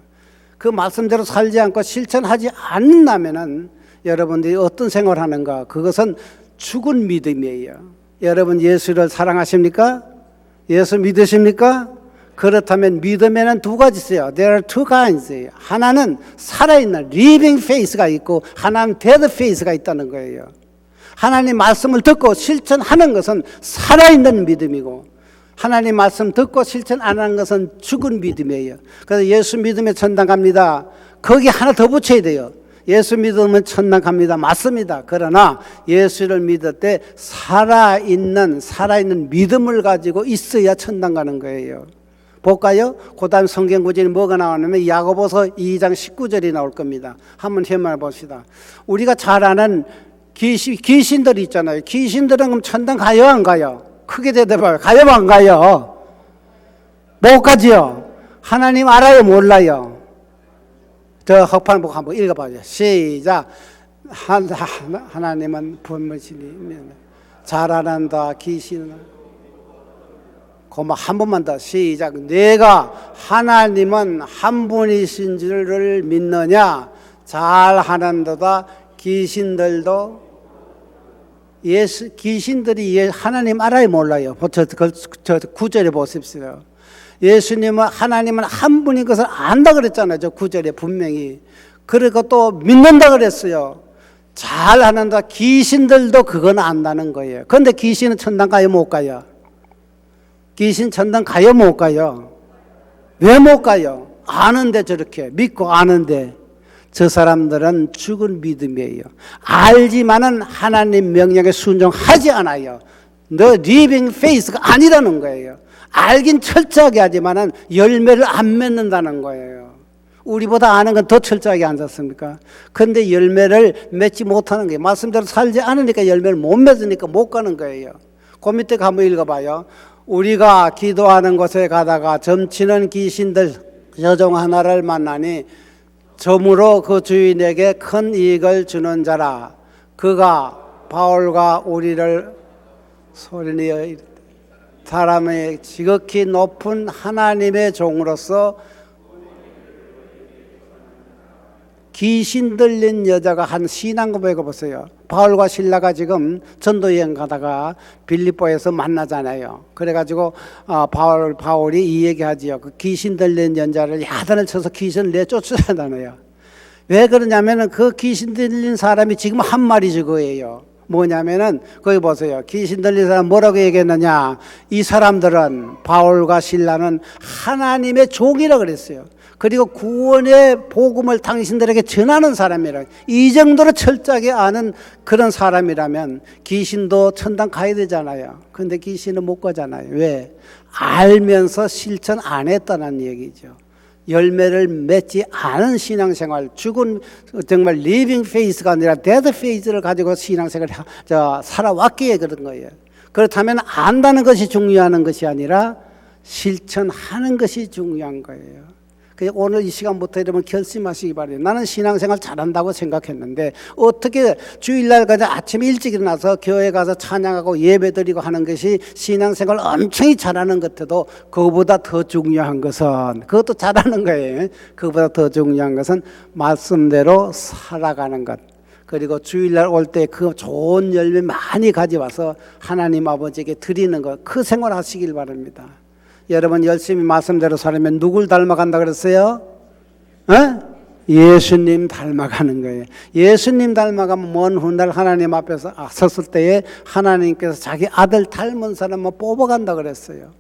Speaker 1: 그 말씀대로 살지 않고 실천하지 않는다면 여러분들이 어떤 생활을 하는가? 그것은 죽은 믿음이에요. 여러분 예수를 사랑하십니까? 예수 믿으십니까? 그렇다면 믿음에는 두 가지 있어요. There are two kinds. 하나는 살아있는 living faith가 있고 하나는 dead faith가 있다는 거예요. 하나님 말씀을 듣고 실천하는 것은 살아있는 믿음이고, 하나님 말씀 듣고 실천 안 하는 것은 죽은 믿음이에요. 그래서 예수 믿으면 천당 갑니다. 거기 하나 더 붙여야 돼요. 예수 믿으면 천당 갑니다. 맞습니다. 그러나 예수를 믿을 때 살아있는 믿음을 가지고 있어야 천당 가는 거예요. 볼까요? 그 다음 성경 구절이 뭐가 나오냐면 야고보서 2장 19절이 나올 겁니다. 한번 해말 봅시다. 우리가 잘 아는 귀신들 있잖아요. 귀신들은 그럼 천당 가요 안 가요? 크게 대답해요. 가요 안 가요? 못 가지요? 하나님 알아요 몰라요? 저 흑판복 한번 읽어봐요. 시작. 하나님은 분물시니 잘 알았다. 귀신은 고마 한 번만 더 시작. 내가 하나님은 한 분이신 줄을 믿느냐? 잘하는도다. 귀신들도 귀신들이 하나님 알아요, 몰라요? 저 9절에 보십시오. 예수님은 하나님은 한 분인 것을 안다 그랬잖아요. 저 9절에 분명히. 그리고 또 믿는다 그랬어요. 잘하는다. 귀신들도 그건 안다는 거예요. 그런데 귀신은 천당 가요, 못 가요? 귀신 천당 가요, 못 가요? 왜 못 가요? 아는데 저렇게 믿고 아는데. 저 사람들은 죽은 믿음이에요. 알지만은 하나님 명령에 순종하지 않아요. The living faith가 아니라는 거예요. 알긴 철저하게 하지만은 열매를 안 맺는다는 거예요. 우리보다 아는 건 더 철저하게 안 샀습니까? 그런데 열매를 맺지 못하는 거예요. 말씀대로 살지 않으니까 열매를 못 맺으니까 못 가는 거예요. 그 밑에 한번 읽어봐요. 우리가 기도하는 곳에 가다가 점치는 귀신들 여종 하나를 만나니 점으로 그 주인에게 큰 이익을 주는 자라. 그가 바울과 우리를 소리내어 이르되 사람의 지극히 높은 하나님의 종으로서 귀신 들린 여자가 한 신앙 고백을 보세요. 바울과 실라가 지금 전도여행 가다가 빌립보에서 만나잖아요. 그래가지고 바울이 이 얘기하지요. 그 귀신 들린 여자를 야단을 쳐서 귀신을 내쫓으잖아요. 왜 그러냐면은 그 귀신 들린 사람이 지금 한 말이지 그거예요. 뭐냐면은 거기 보세요. 귀신 들린 사람 뭐라고 얘기했느냐? 이 사람들은 바울과 실라는 하나님의 종이라 그랬어요. 그리고 구원의 복음을 당신들에게 전하는 사람이라. 이 정도로 철저하게 아는 그런 사람이라면 귀신도 천당 가야 되잖아요. 그런데 귀신은 못 가잖아요. 왜? 알면서 실천 안 했다는 얘기죠. 열매를 맺지 않은 신앙생활, 죽은 정말 리빙 페이스가 아니라 데드 페이스를 가지고 신앙생활을 살아왔기에 그런 거예요. 그렇다면 안다는 것이 중요한 것이 아니라 실천하는 것이 중요한 거예요. 오늘 이 시간부터 여러분 결심하시기 바랍니다. 나는 신앙생활 잘한다고 생각했는데 어떻게 주일날까지 아침 일찍 일어나서 교회 가서 찬양하고 예배드리고 하는 것이 신앙생활 엄청 잘하는 것 같아도 그거보다 더 중요한 것은 그것도 잘하는 거예요. 그거보다 더 중요한 것은 말씀대로 살아가는 것. 그리고 주일날 올 때 그 좋은 열매 많이 가져와서 하나님 아버지에게 드리는 것. 그 생활 하시길 바랍니다. 여러분 열심히 말씀대로 살면 누굴 닮아간다 그랬어요? 예수님 닮아가는 거예요. 예수님 닮아가면 먼 훗날 하나님 앞에서 섰을 때에 하나님께서 자기 아들 닮은 사람을 뽑아간다 그랬어요.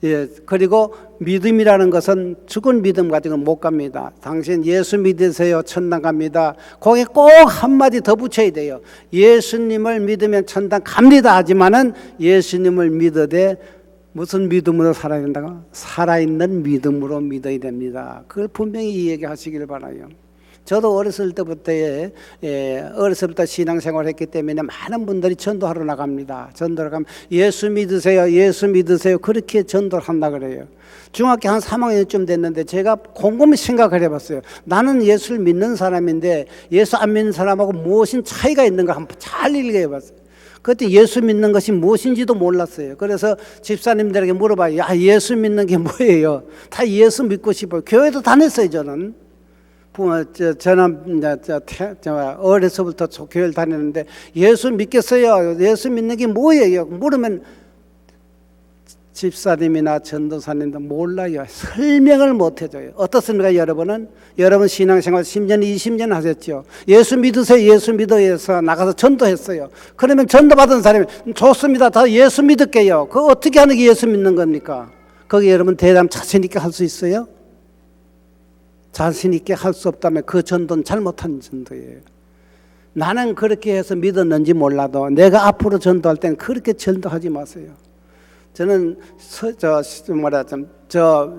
Speaker 1: 예, 그리고 믿음이라는 것은 죽은 믿음 가지고는 못 갑니다. 당신 예수 믿으세요, 천당 갑니다. 거기에 꼭 한마디 더 붙여야 돼요. 예수님을 믿으면 천당 갑니다 하지만은 예수님을 믿어대 무슨 믿음으로 살아야 된다고? 살아있는 믿음으로 믿어야 됩니다. 그걸 분명히 이 얘기하시길 바라요. 저도 어렸을 때부터 신앙생활을 했기 때문에 많은 분들이 전도하러 나갑니다. 전도를 가면 예수 믿으세요, 예수 믿으세요. 그렇게 전도를 한다 그래요. 중학교 한 3학년쯤 됐는데 제가 곰곰이 생각을 해봤어요. 나는 예수를 믿는 사람인데 예수 안 믿는 사람하고 무엇인 차이가 있는가 한번 잘 읽어봤어요. 그때 예수 믿는 것이 무엇인지도 몰랐어요. 그래서 집사님들에게 물어봐요. 야, 예수 믿는 게 뭐예요? 다 예수 믿고 싶어요. 교회도 다녔어요, 저는. 저는 어려서부터 교회를 다녔는데 예수 믿겠어요? 예수 믿는 게 뭐예요? 물으면 집사님이나 전도사님도 몰라요. 설명을 못 해줘요. 어떻습니까, 여러분은? 여러분 신앙생활 10년, 20년 하셨죠? 예수 믿으세요, 예수 믿어서 나가서 전도했어요. 그러면 전도받은 사람이 좋습니다. 다 예수 믿을게요. 그거 어떻게 하는 게 예수 믿는 겁니까? 거기 여러분 대담 자신 있게 할 수 있어요? 자신 있게 할 수 없다면 그 전도는 잘못한 전도예요. 나는 그렇게 해서 믿었는지 몰라도 내가 앞으로 전도할 때는 그렇게 전도하지 마세요. 저는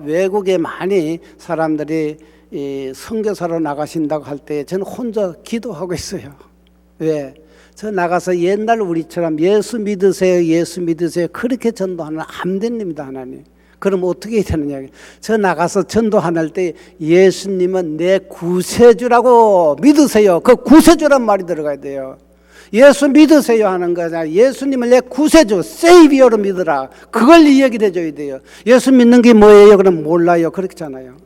Speaker 1: 외국에 많이 사람들이 선교사로 나가신다고 할 때 저는 혼자 기도하고 있어요. 왜? 저 나가서 옛날 우리처럼 예수 믿으세요, 예수 믿으세요 그렇게 전도하면 안 됩니다, 하나님. 그럼 어떻게 해야 되느냐? 저 나가서 전도할 때 예수님은 내 구세주라고 믿으세요. 그 구세주란 말이 들어가야 돼요. 예수 믿으세요 하는 거잖아요. 예수님을 내 구세주, 세이비어로 믿으라. 그걸 이야기를 해줘야 돼요. 예수 믿는 게 뭐예요? 그럼 몰라요. 그렇잖아요.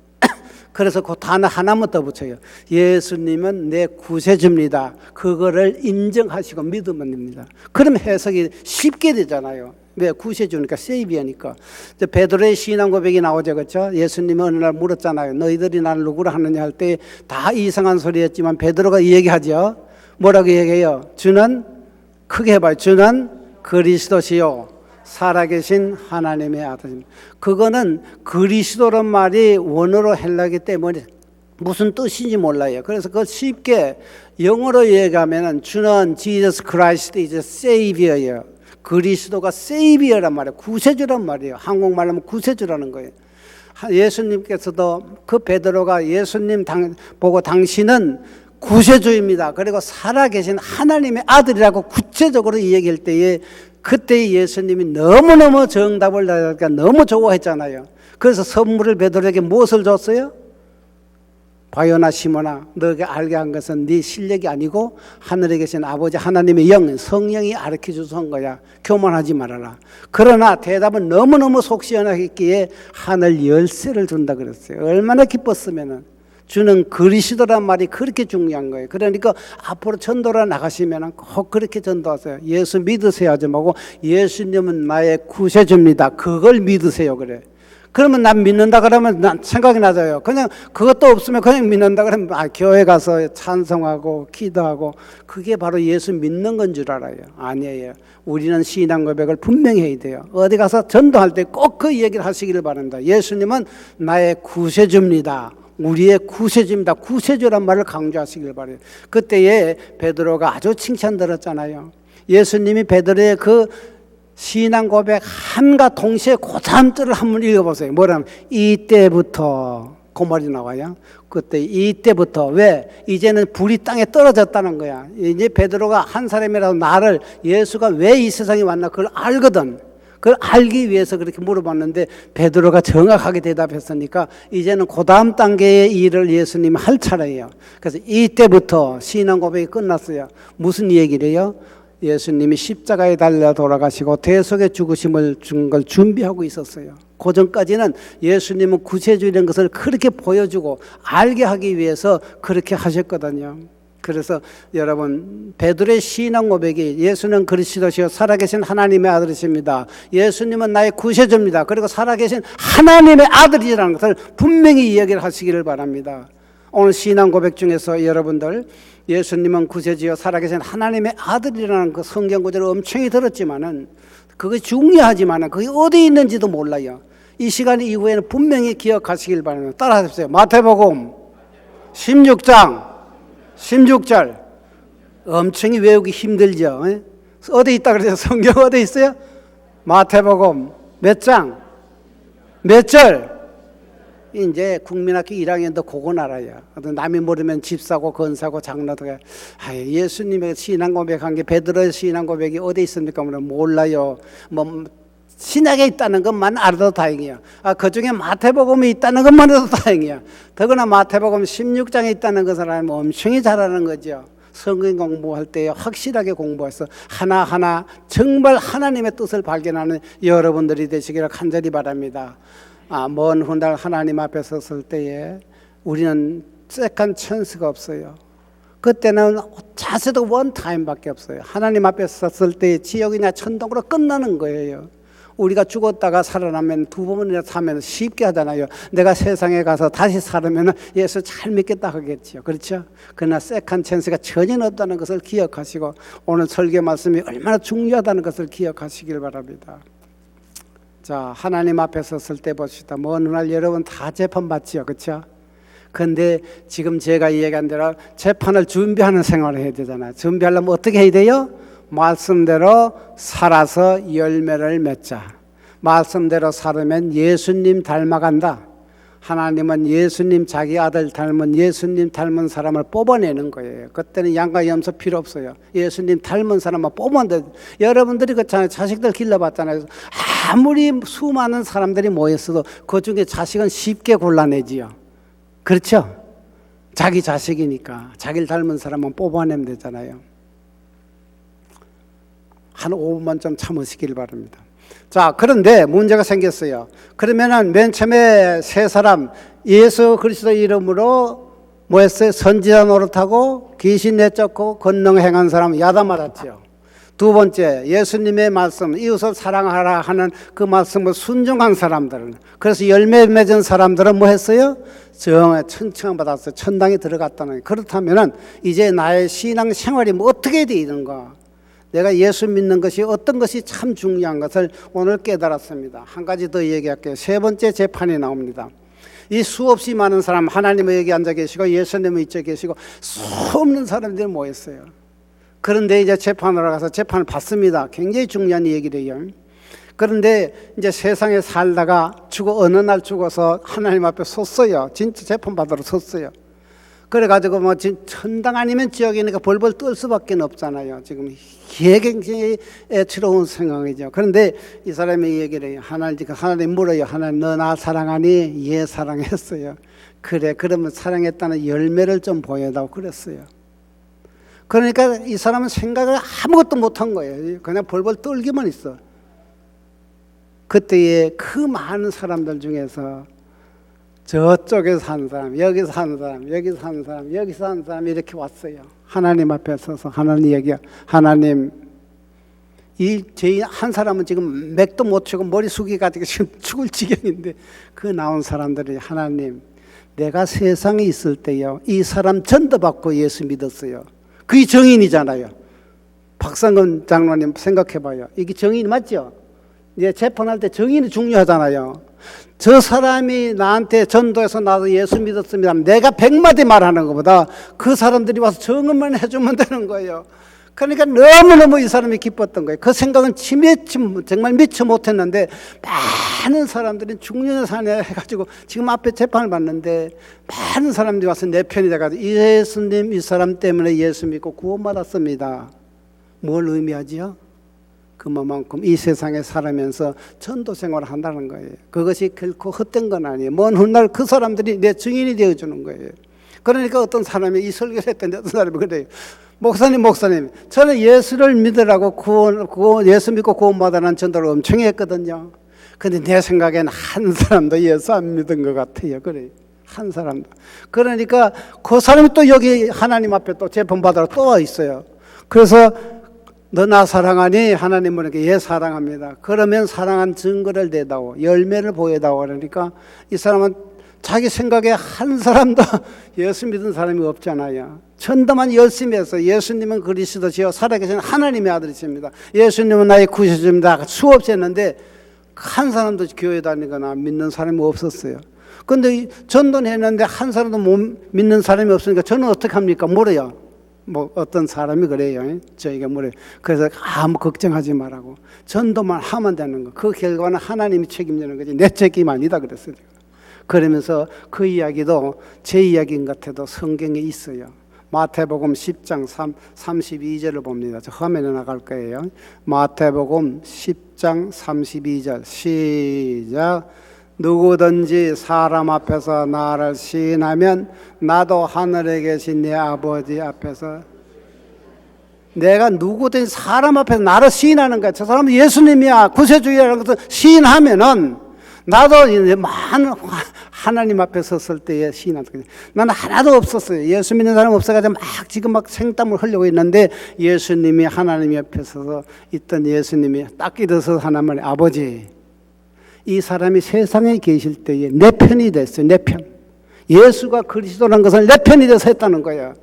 Speaker 1: 그래서 그 단어 하나만 더 붙여요. 예수님은 내 구세주입니다. 그거를 인정하시고 믿으면 됩니다. 그럼 해석이 쉽게 되잖아요. 왜? 구세주니까, 세이비어니까. 베드로의 신앙 고백이 나오죠. 그렇죠? 예수님은 어느 날 물었잖아요. 너희들이 나를 누구라 하느냐 할 때 다 이상한 소리였지만 베드로가 얘기하죠. 뭐라고 얘기해요? 주는, 크게 해봐요. 주는 그리스도시요 살아계신 하나님의 아들입니다. 그거는 그리스도란 말이 원어로 헬라기 때문에 무슨 뜻인지 몰라요. 그래서 그걸 쉽게 영어로 얘기하면 주는 Jesus Christ is Savior예요. 그리스도가 Savior란 말이에요. 구세주란 말이에요. 한국말로 하면 구세주라는 거예요. 예수님께서도 그 베드로가 예수님 보고 당신은 구세주입니다. 그리고 살아계신 하나님의 아들이라고 구체적으로 얘기할 때에 그때 예수님이 너무너무 정답을 나니까 너무 좋아했잖아요. 그래서 선물을 베드로에게 무엇을 줬어요? 바요나 시몬아, 너에게 알게 한 것은 네 실력이 아니고 하늘에 계신 아버지 하나님의 영, 성령이 가르쳐줘서 한 거야. 교만하지 말아라. 그러나 대답은 너무너무 속 시원하기에 하늘 열쇠를 준다 그랬어요. 얼마나 기뻤으면은. 주는 그리스도란 말이 그렇게 중요한 거예요. 그러니까 앞으로 전도를 나가시면 꼭 그렇게 전도하세요. 예수 믿으세요 하지 말고 예수님은 나의 구세주입니다. 그걸 믿으세요. 그래. 그러면 난 믿는다 그러면 난 생각이 나져요. 그냥 그것도 없으면 그냥 믿는다 그러면 교회 가서 찬송하고 기도하고 그게 바로 예수 믿는 건 줄 알아요. 아니에요. 우리는 신앙 고백을 분명히 해야 돼요. 어디 가서 전도할 때 꼭 그 얘기를 하시기를 바랍니다. 예수님은 나의 구세주입니다. 우리의 구세주입니다. 구세주란 말을 강조하시길 바라요. 그때에 베드로가 아주 칭찬 들었잖아요. 예수님이 베드로의 그 신앙 고백 한과 동시에 그 다음 절을 한번 읽어보세요. 뭐라면 이때부터 그 말이 나와요. 그때 이때부터 왜? 이제는 불이 땅에 떨어졌다는 거야. 이제 베드로가 한 사람이라도 나를 예수가 왜 이 세상에 왔나 그걸 알거든. 그걸 알기 위해서 그렇게 물어봤는데 베드로가 정확하게 대답했으니까 이제는 그 다음 단계의 일을 예수님이 할 차례예요. 그래서 이때부터 신앙 고백이 끝났어요. 무슨 얘기를 해요? 예수님이 십자가에 달려 돌아가시고 대속의 죽으심을 준 걸 준비하고 있었어요. 그 전까지는 예수님은 구세주라는 것을 그렇게 보여주고 알게 하기 위해서 그렇게 하셨거든요. 그래서 여러분 베드로의 신앙 고백이 예수는 그리스도시요 살아계신 하나님의 아들이십니다. 예수님은 나의 구세주입니다. 그리고 살아계신 하나님의 아들이라는 것을 분명히 이야기를 하시기를 바랍니다. 오늘 신앙 고백 중에서 여러분들 예수님은 구세주요 살아계신 하나님의 아들이라는 그 성경 구절을 엄청히 들었지만은 그게 중요하지만은 그게 어디 있는지도 몰라요. 이 시간 이후에는 분명히 기억하시길 바랍니다. 따라하십시오. 마태복음 16절 엄청히 외우기 힘들죠. 어디 있다 그래서 성경 어디 있어요? 마태복음 몇 장? 몇 절? 이제 국민학교 1학년도 그건 알아요. 남이 모르면 집사고 건사고 장로도 예수님의 신앙 고백한 게 베드로의 신앙 고백이 어디 있습니까? 몰라요. 뭐 신약에 있다는 것만 알아도 다행이야. 그 중에 마태복음이 있다는 것만 해도 다행이야. 더구나 마태복음 16장에 있다는 것을 알면 엄청히 잘하는 거죠. 성경 공부할 때 확실하게 공부해서 하나하나 정말 하나님의 뜻을 발견하는 여러분들이 되시기를 간절히 바랍니다. 먼 훗날 하나님 앞에 섰을 때에 우리는 세컨 찬스가 없어요. 그때는 자세도 원 타임밖에 없어요. 하나님 앞에 섰을 때 지옥이나 천국으로 끝나는 거예요. 우리가 죽었다가 살아나면 두 번이나 사면 쉽게 하잖아요. 내가 세상에 가서 다시 살으면 예수 잘 믿겠다 하겠죠. 그렇죠? 그러나 세컨 찬스가 전혀 없다는 것을 기억하시고 오늘 설교 말씀이 얼마나 중요하다는 것을 기억하시길 바랍니다. 자, 하나님 앞에 섰을 때 봅시다. 먼 훗날 여러분 다 재판받지요. 그렇죠? 그런데 지금 제가 얘기한 대로 재판을 준비하는 생활을 해야 되잖아요. 준비하려면 어떻게 해야 돼요? 말씀대로 살아서 열매를 맺자. 말씀대로 살으면 예수님 닮아간다. 하나님은 예수님 자기 아들 닮은 예수님 닮은 사람을 뽑아내는 거예요. 그때는 양과 염소 필요 없어요. 예수님 닮은 사람만 뽑으면 돼. 여러분들이 그렇잖아요. 자식들 길러봤잖아요. 아무리 수많은 사람들이 모였어도 그중에 자식은 쉽게 골라내지요. 그렇죠? 자기 자식이니까 자기를 닮은 사람만 뽑아내면 되잖아요. 한 5분만 좀 참으시길 바랍니다. 자, 그런데 문제가 생겼어요. 그러면은 맨 처음에 세 사람 예수 그리스도 이름으로 뭐 했어요? 선지자 노릇하고 귀신 내쫓고 권능 행한 사람 야단맞았죠. 두 번째, 예수님의 말씀, 이웃을 사랑하라 하는 그 말씀을 순종한 사람들은, 그래서 열매 맺은 사람들은 뭐 했어요? 천칭을 받았어요. 천당에 들어갔다는 거예요. 그렇다면 이제 나의 신앙 생활이 뭐 어떻게 되는가? 내가 예수 믿는 것이 어떤 것이 참 중요한 것을 오늘 깨달았습니다. 한 가지 더 얘기할게요. 세 번째 재판이 나옵니다. 이 수없이 많은 사람, 하나님은 여기 앉아 계시고 예수님은 이쪽에 계시고 수없는 사람들이 모였어요. 그런데 이제 재판으로 가서 재판을 받습니다. 굉장히 중요한 얘기래요. 그런데 이제 세상에 살다가 어느 날 죽어서 하나님 앞에 섰어요. 진짜 재판 받으러 섰어요. 그래가지고 뭐 지금 천당 아니면 지옥이니까 벌벌 떨 수밖에 없잖아요. 지금 굉장히 애처로운 상황이죠. 그런데 이 사람이 얘기를 해요. 하나님 물어요. 하나님, 너 나 사랑하니? 예, 사랑했어요. 그래, 그러면 사랑했다는 열매를 좀 보여다오 그랬어요. 그러니까 이 사람은 생각을 아무것도 못한 거예요. 그냥 벌벌 떨기만 있어. 그때에 그 많은 사람들 중에서 저쪽에서 사는 사람, 여기서 사는 사람, 여기서 사는 사람, 여기서 사는 사람이 이렇게 왔어요. 하나님 앞에 서서 하나님 얘기야. 하나님, 저희 한 사람은 지금 맥도 못 치고 머리 숙이가지고 지금 죽을 지경인데 그 나온 사람들이 하나님, 내가 세상에 있을 때요, 이 사람 전도받고 예수 믿었어요. 그게 정인이잖아요. 박상근 장로님 생각해봐요. 이게 정인 맞죠? 이제 재판할 때 정인이 중요하잖아요. 저 사람이 나한테 전도해서 나도 예수 믿었습니다. 내가 100마디 말하는 것보다 그 사람들이 와서 증언만 해주면 되는 거예요. 그러니까 너무너무 이 사람이 기뻤던 거예요. 그 생각은 정말 미처 못했는데 많은 사람들이 중년의 사내 해가지고 지금 앞에 재판을 받는데 많은 사람들이 와서 내 편이 돼가지고 예수님 이 사람 때문에 예수 믿고 구원받았습니다. 뭘 의미하지요? 그만큼 이 세상에 살아면서 전도 생활을 한다는 거예요. 그것이 결코 헛된 건 아니에요. 먼 훗날 그 사람들이 내 증인이 되어주는 거예요. 그러니까 어떤 사람이 이 설교를 했던데 어떤 사람이 그래요. 목사님, 저는 예수를 믿으라고 예수 믿고 구원받으라는 전도를 엄청 했거든요. 근데 내 생각엔 한 사람도 예수 안 믿은 것 같아요. 그래요. 한 사람도. 그러니까 그 사람이 또 여기 하나님 앞에 또 재판받으러 또 와 있어요. 그래서 너 나 사랑하니? 하나님은 이렇게 예, 사랑합니다. 그러면 사랑한 증거를 내다오. 열매를 보여다오. 그러니까 이 사람은 자기 생각에 한 사람도 예수 믿은 사람이 없잖아요. 전도만 열심히 해서 예수님은 그리스도시요 살아계신 하나님의 아들이십니다. 예수님은 나의 구세주입니다. 수없이 했는데 한 사람도 교회 다니거나 믿는 사람이 없었어요. 그런데 전도는 했는데 한 사람도 못 믿는 사람이 없으니까 저는 어떻게 합니까? 물어요. 뭐 어떤 사람이 그래요. 저희가 뭐래요. 그래서 아무 걱정하지 말라고. 전도만 하면 되는 거. 그 결과는 하나님이 책임지는 거지 내 책임 아니다 그랬어요. 그러면서 그 이야기도 제 이야기인 것 같아도 성경에 있어요. 마태복음 10장 32절을 봅니다. 저 화면에 나갈 거예요. 마태복음 10장 32절 시작. 누구든지 사람 앞에서 나를 시인하면 나도 하늘에 계신 내 아버지 앞에서 내가 누구든지 사람 앞에서 나를 시인하는 거야. 저 사람은 예수님이야 구세주의라는 것을 시인하면은 나도 이제 많은 하나님 앞에 섰을 때에 시인하는 거야. 나는 하나도 없었어요. 예수 믿는 사람 없어가지고 지금 생땀을 흘리고 있는데 예수님이 하나님 옆에 서서 있던 예수님이 딱 일어서서 하나님의 아버지, 이 사람이 세상에 계실 때에 내 편이 됐어요. 내 편. 예수가 그리스도라는 것을 내 편이 돼서 했다는 거야.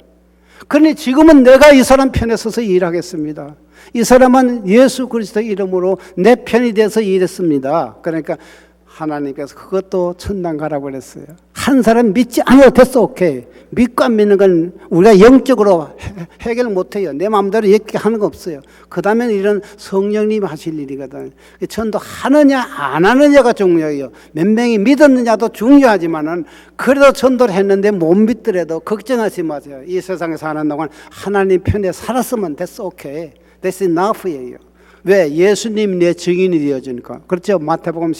Speaker 1: 그러니 지금은 내가 이 사람 편에 서서 일하겠습니다. 이 사람은 예수 그리스도 이름으로 내 편이 돼서 일했습니다. 그러니까 하나님께서 그것도 천당 가라고 그랬어요. 한 사람 믿지 않아도 됐어. 오케이. 믿고 안 믿는 건 우리가 영적으로 해결 못해요. 내 마음대로 이렇게 하는 거 없어요. 그 다음에 이런 성령님이 하실 일이거든. 전도 하느냐 안 하느냐가 중요해요. 몇 명이 믿었느냐도 중요하지만은 그래도 전도를 했는데 못 믿더라도 걱정하지 마세요. 이 세상에 사는 동안 하나님 편에 살았으면 됐어. 오케이. That's enough예요. 왜? 예수님이 내 증인이 되어주니까. 그렇죠? 마태복음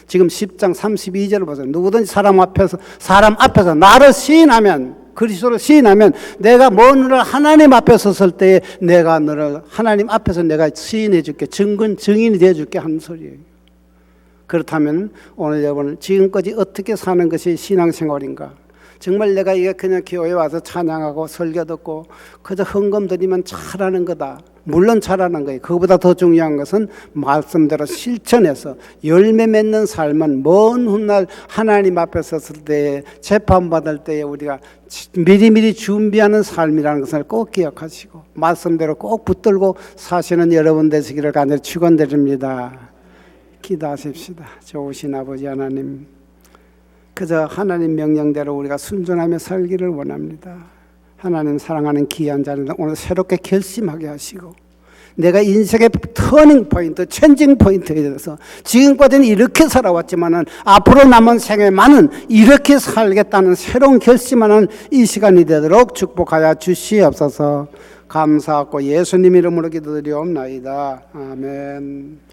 Speaker 1: 지금 10장 32절을 보세요. 누구든지 사람 앞에서 나를 시인하면 그리스도를 시인하면 내가 너를 하나님 앞에 섰을 때 내가 너를 하나님 앞에서 내가 시인해 줄게, 증인이 되어 줄게 하는 소리예요. 그렇다면 오늘 여러분 지금까지 어떻게 사는 것이 신앙생활인가? 정말 내가 이게 그냥 교회 와서 찬양하고 설교 듣고 그저 헌금 드리면 잘하는 거다. 물론 잘하는 거예요. 그거보다 더 중요한 것은 말씀대로 실천해서 열매 맺는 삶은 먼 훗날 하나님 앞에 섰을 때 재판받을 때에 우리가 미리미리 준비하는 삶이라는 것을 꼭 기억하시고 말씀대로 꼭 붙들고 사시는 여러분 되시기를 간절히 축원드립니다. 기도하십시다. 좋으신 아버지 하나님, 그저 하나님 명령대로 우리가 순종하며 살기를 원합니다. 하나님 사랑하는 귀한 자녀들 오늘 새롭게 결심하게 하시고 내가 인생의 터닝 포인트, 체인징 포인트에 대해서 지금까지는 이렇게 살아왔지만은 앞으로 남은 생애만은 이렇게 살겠다는 새로운 결심하는 이 시간이 되도록 축복하여 주시옵소서. 감사하고 예수님 이름으로 기도드리옵나이다. 아멘.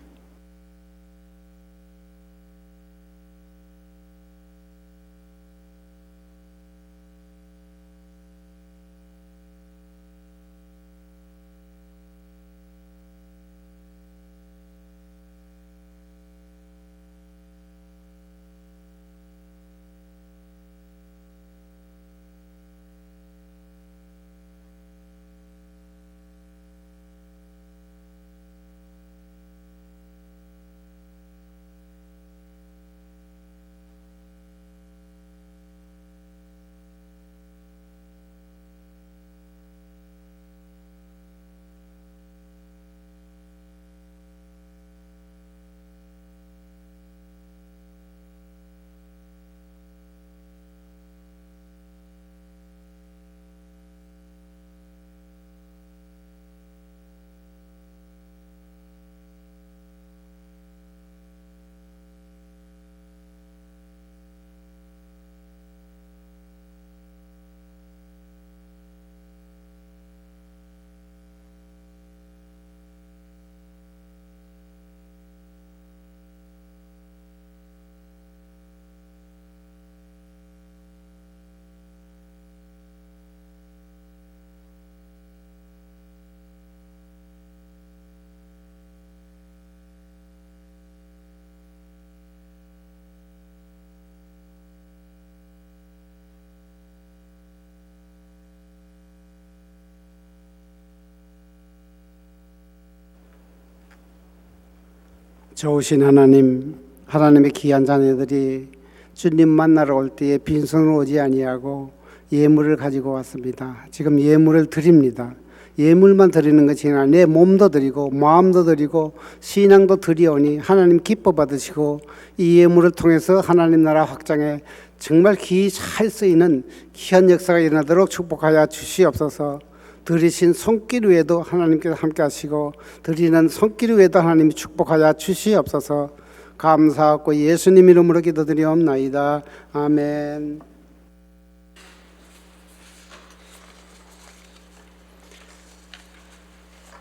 Speaker 1: 좋으신 하나님, 하나님의 귀한 자녀들이 주님 만나러 올 때에 빈손으로 오지 아니하고 예물을 가지고 왔습니다. 지금 예물을 드립니다. 예물만 드리는 것이 아니라 내 몸도 드리고 마음도 드리고 신앙도 드리오니 하나님 기뻐 받으시고 이 예물을 통해서 하나님 나라 확장에 정말 귀히 잘 쓰이는 귀한 역사가 일어나도록 축복하여 주시옵소서. 드리신 손길 위에도 하나님께서 함께 하시고 드리는 손길 위에도 하나님이 축복하여 주시옵소서. 감사하고 예수님 이름으로 기도드리옵나이다. 아멘.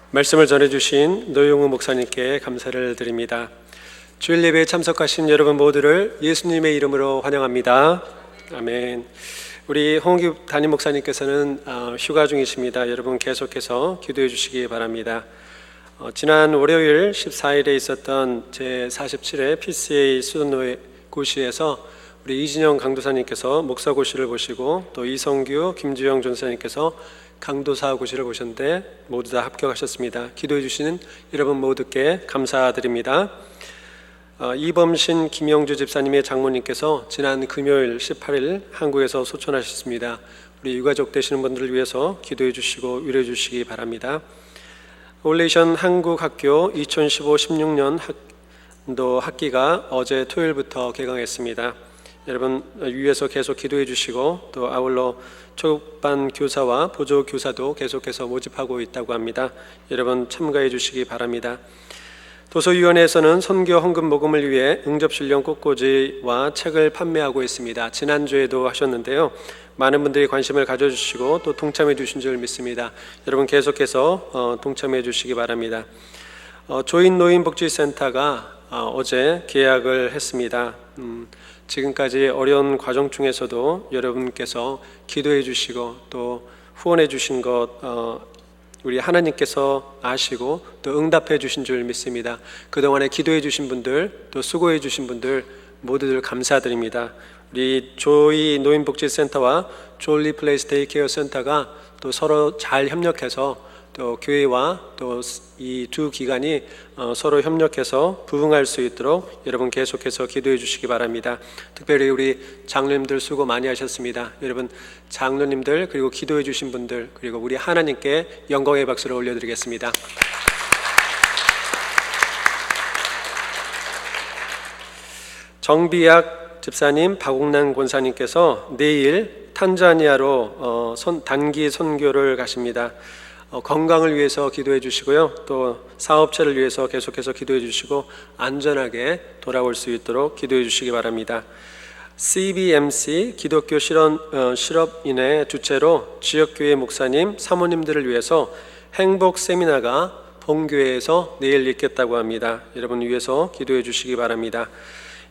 Speaker 2: 말씀을 전해주신 노용우 목사님께 감사를 드립니다. 주일 예배에 참석하신 여러분 모두를 예수님의 이름으로 환영합니다. 아멘. 우리 홍기 담임 목사님께서는 휴가 중이십니다. 여러분 계속해서 기도해 주시기 바랍니다. 지난 월요일 14일에 있었던 제47회 PCA 수도노회 고시에서 우리 이진영 강도사님께서 목사 고시를 보시고 또 이성규, 김주영 전사님께서 강도사 고시를 보셨는데 모두 다 합격하셨습니다. 기도해 주시는 여러분 모두께 감사드립니다. 이범신 김영주 집사님의 장모님께서 지난 금요일 18일 한국에서 소천하셨습니다. 우리 유가족 되시는 분들을 위해서 기도해 주시고 위로해 주시기 바랍니다. 올레이션 한국학교 2015-16년 학도 학기가 어제 토요일부터 개강했습니다. 여러분 위에서 계속 기도해 주시고 또 아울러 초반 교사와 보조 교사도 계속해서 모집하고 있다고 합니다. 여러분 참가해 주시기 바랍니다. 도서위원회에서는 선교 헌금 모금을 위해 응접실령 꽃꽂이와 책을 판매하고 있습니다. 지난주에도 하셨는데요. 많은 분들이 관심을 가져주시고 또 동참해 주신 줄 믿습니다. 여러분 계속해서 동참해 주시기 바랍니다. 조인노인복지센터가 어제 계약을 했습니다. 지금까지 어려운 과정 중에서도 여러분께서 기도해 주시고 또 후원해 주신 것 우리 하나님께서 아시고 또 응답해 주신 줄 믿습니다. 그동안에 기도해 주신 분들 또 수고해 주신 분들 모두들 감사드립니다. 우리 조이 노인복지센터와 졸리 플레이스 데이케어 센터가 또 서로 잘 협력해서 또 교회와 또 이 두 기관이 서로 협력해서 부흥할 수 있도록 여러분 계속해서 기도해 주시기 바랍니다. 특별히 우리 장로님들 수고 많이 하셨습니다. 여러분 장로님들 그리고 기도해 주신 분들 그리고 우리 하나님께 영광의 박수를 올려드리겠습니다. 정비약 집사님, 박옥란 권사님께서 내일 탄자니아로 단기 선교를 가십니다. 건강을 위해서 기도해 주시고요. 또 사업체를 위해서 계속해서 기도해 주시고 안전하게 돌아올 수 있도록 기도해 주시기 바랍니다. CBMC 기독교 실업인의 주체로 지역교회 목사님, 사모님들을 위해서 행복 세미나가 본교회에서 내일 있겠다고 합니다. 여러분 위해서 기도해 주시기 바랍니다.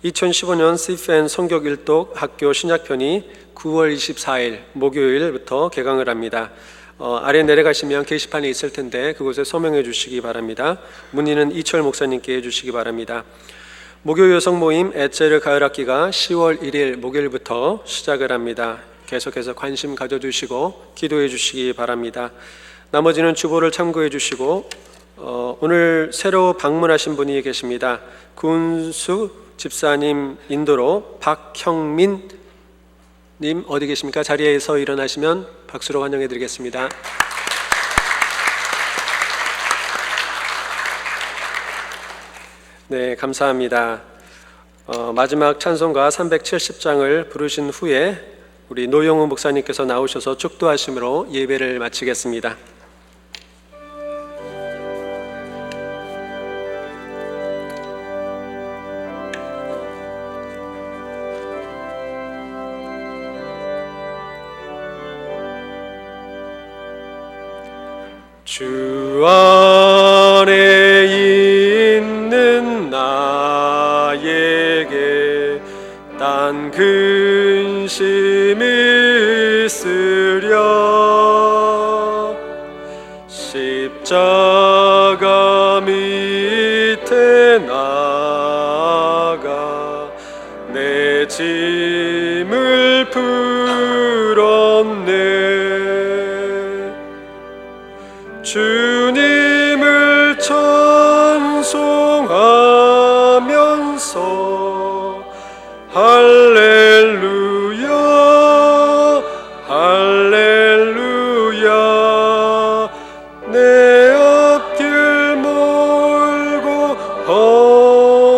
Speaker 2: 2015년 CFN 성격 일독 학교 신약편이 9월 24일 목요일부터 개강을 합니다. 아래 내려가시면 게시판이 있을 텐데 그곳에 서명해 주시기 바랍니다. 문의는 이철 목사님께 해주시기 바랍니다. 목요 여성 모임 에체르 가을학기가 10월 1일 목요일부터 시작을 합니다. 계속해서 관심 가져주시고 기도해 주시기 바랍니다. 나머지는 주보를 참고해 주시고 오늘 새로 방문하신 분이 계십니다. 군수 집사님 인도로 박형민 님 어디 계십니까? 자리에서 일어나시면 박수로 환영해 드리겠습니다. 네, 감사합니다. 마지막 찬송가 370장을 부르신 후에 우리 노영우 목사님께서 나오셔서 축도하심으로 예배를 마치겠습니다. 주 안에 있는 나에게 딴 근심이 있으랴 십자가 밑에 나가 내 짐을 풀었네 주님을 찬송하면서 할렐루야 할렐루야 내 앞길 멀고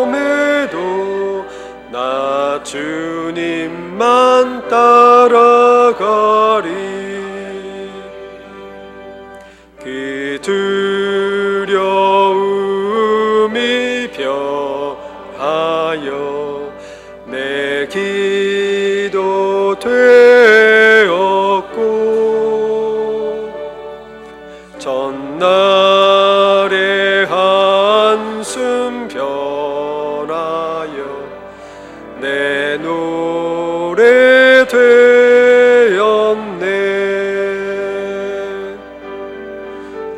Speaker 2: 험해도 나 주님만 따라가리 그 두려움이 변하여 내 기도 되었고 전날의 한숨 변하여 내 노래 되었네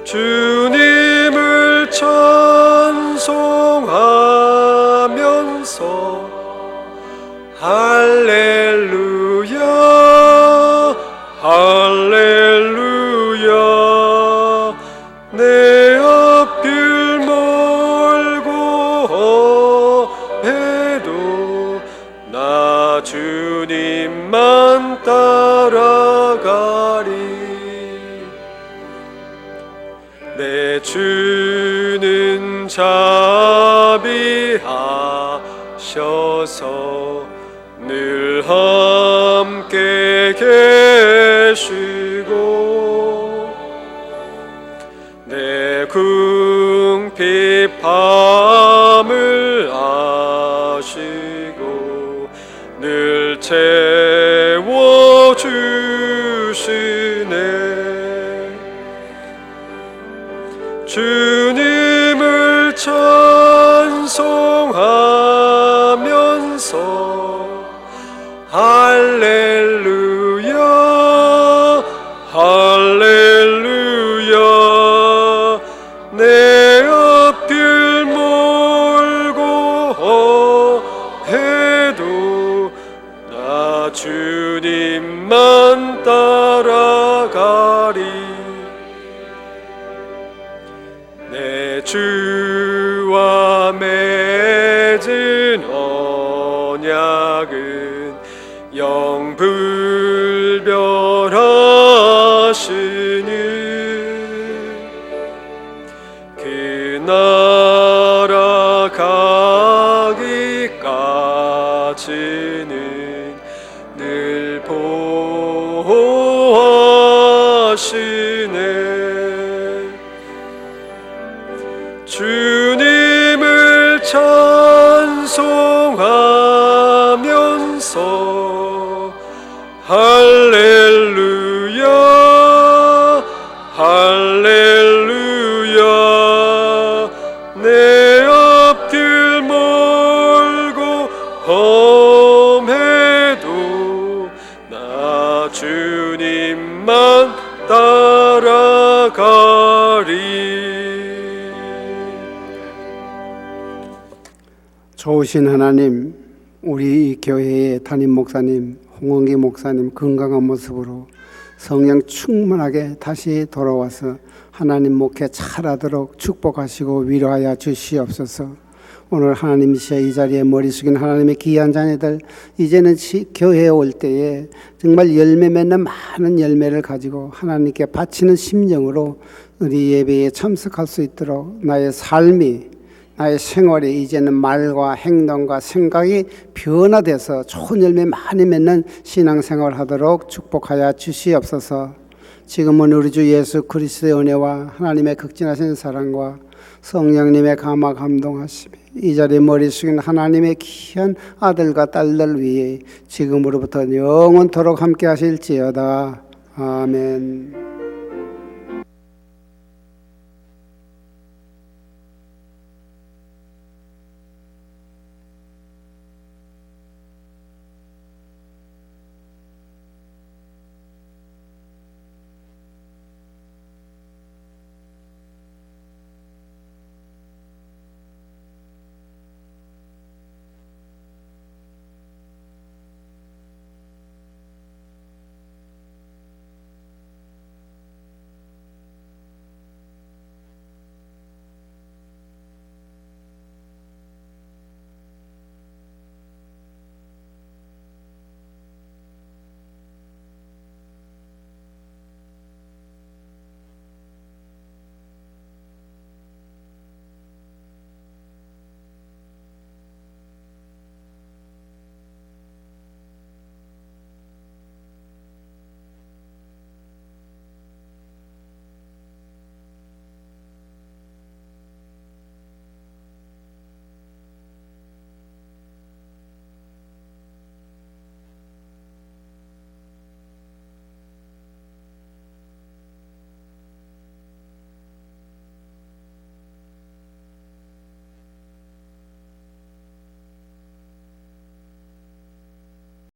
Speaker 2: 주님을 찬송하면서 할렐루야 할렐루야 내 앞길 멀고 험해도 나 주님만 따라가리 내 주는 자비하셔서 늘 함께 계시고 내 궁핍함을 아시고 늘 채워주시네 주님을 찬송하면서 할렐루야 할렐루야 내 앞길 멀고 해도 나 주님만 따라가리 내 주와 맺은 언약은 영불변하시니 그 나라 가기까지는 늘 보호하시네 주님을 찬송하면서 할렐루야 할렐루야 내 앞길 멀고 험해도 나 주님만 따라가리
Speaker 1: 좋으신 하나님, 우리 교회의 담임 목사님 홍원기 목사님 건강한 모습으로 성령 충만하게 다시 돌아와서 하나님 목회 잘하도록 축복하시고 위로하여 주시옵소서. 오늘 하나님이시여 이 자리에 머리 숙인 하나님의 귀한 자녀들 이제는 교회에 올 때에 정말 열매 맺는 많은 열매를 가지고 하나님께 바치는 심정으로 우리 예배에 참석할 수 있도록 나의 삶이 나의 생활이 이제는 말과 행동과 생각이 변화돼서 좋은 열매 많이 맺는 신앙생활을 하도록 축복하여 주시옵소서. 지금은 우리 주 예수 그리스도의 은혜와 하나님의 극진하신 사랑과 성령님의 감화 감동하심이 이 자리에 머리 숙인 하나님의 귀한 아들과 딸들 위해 지금으로부터 영원토록 함께 하실지어다. 아멘.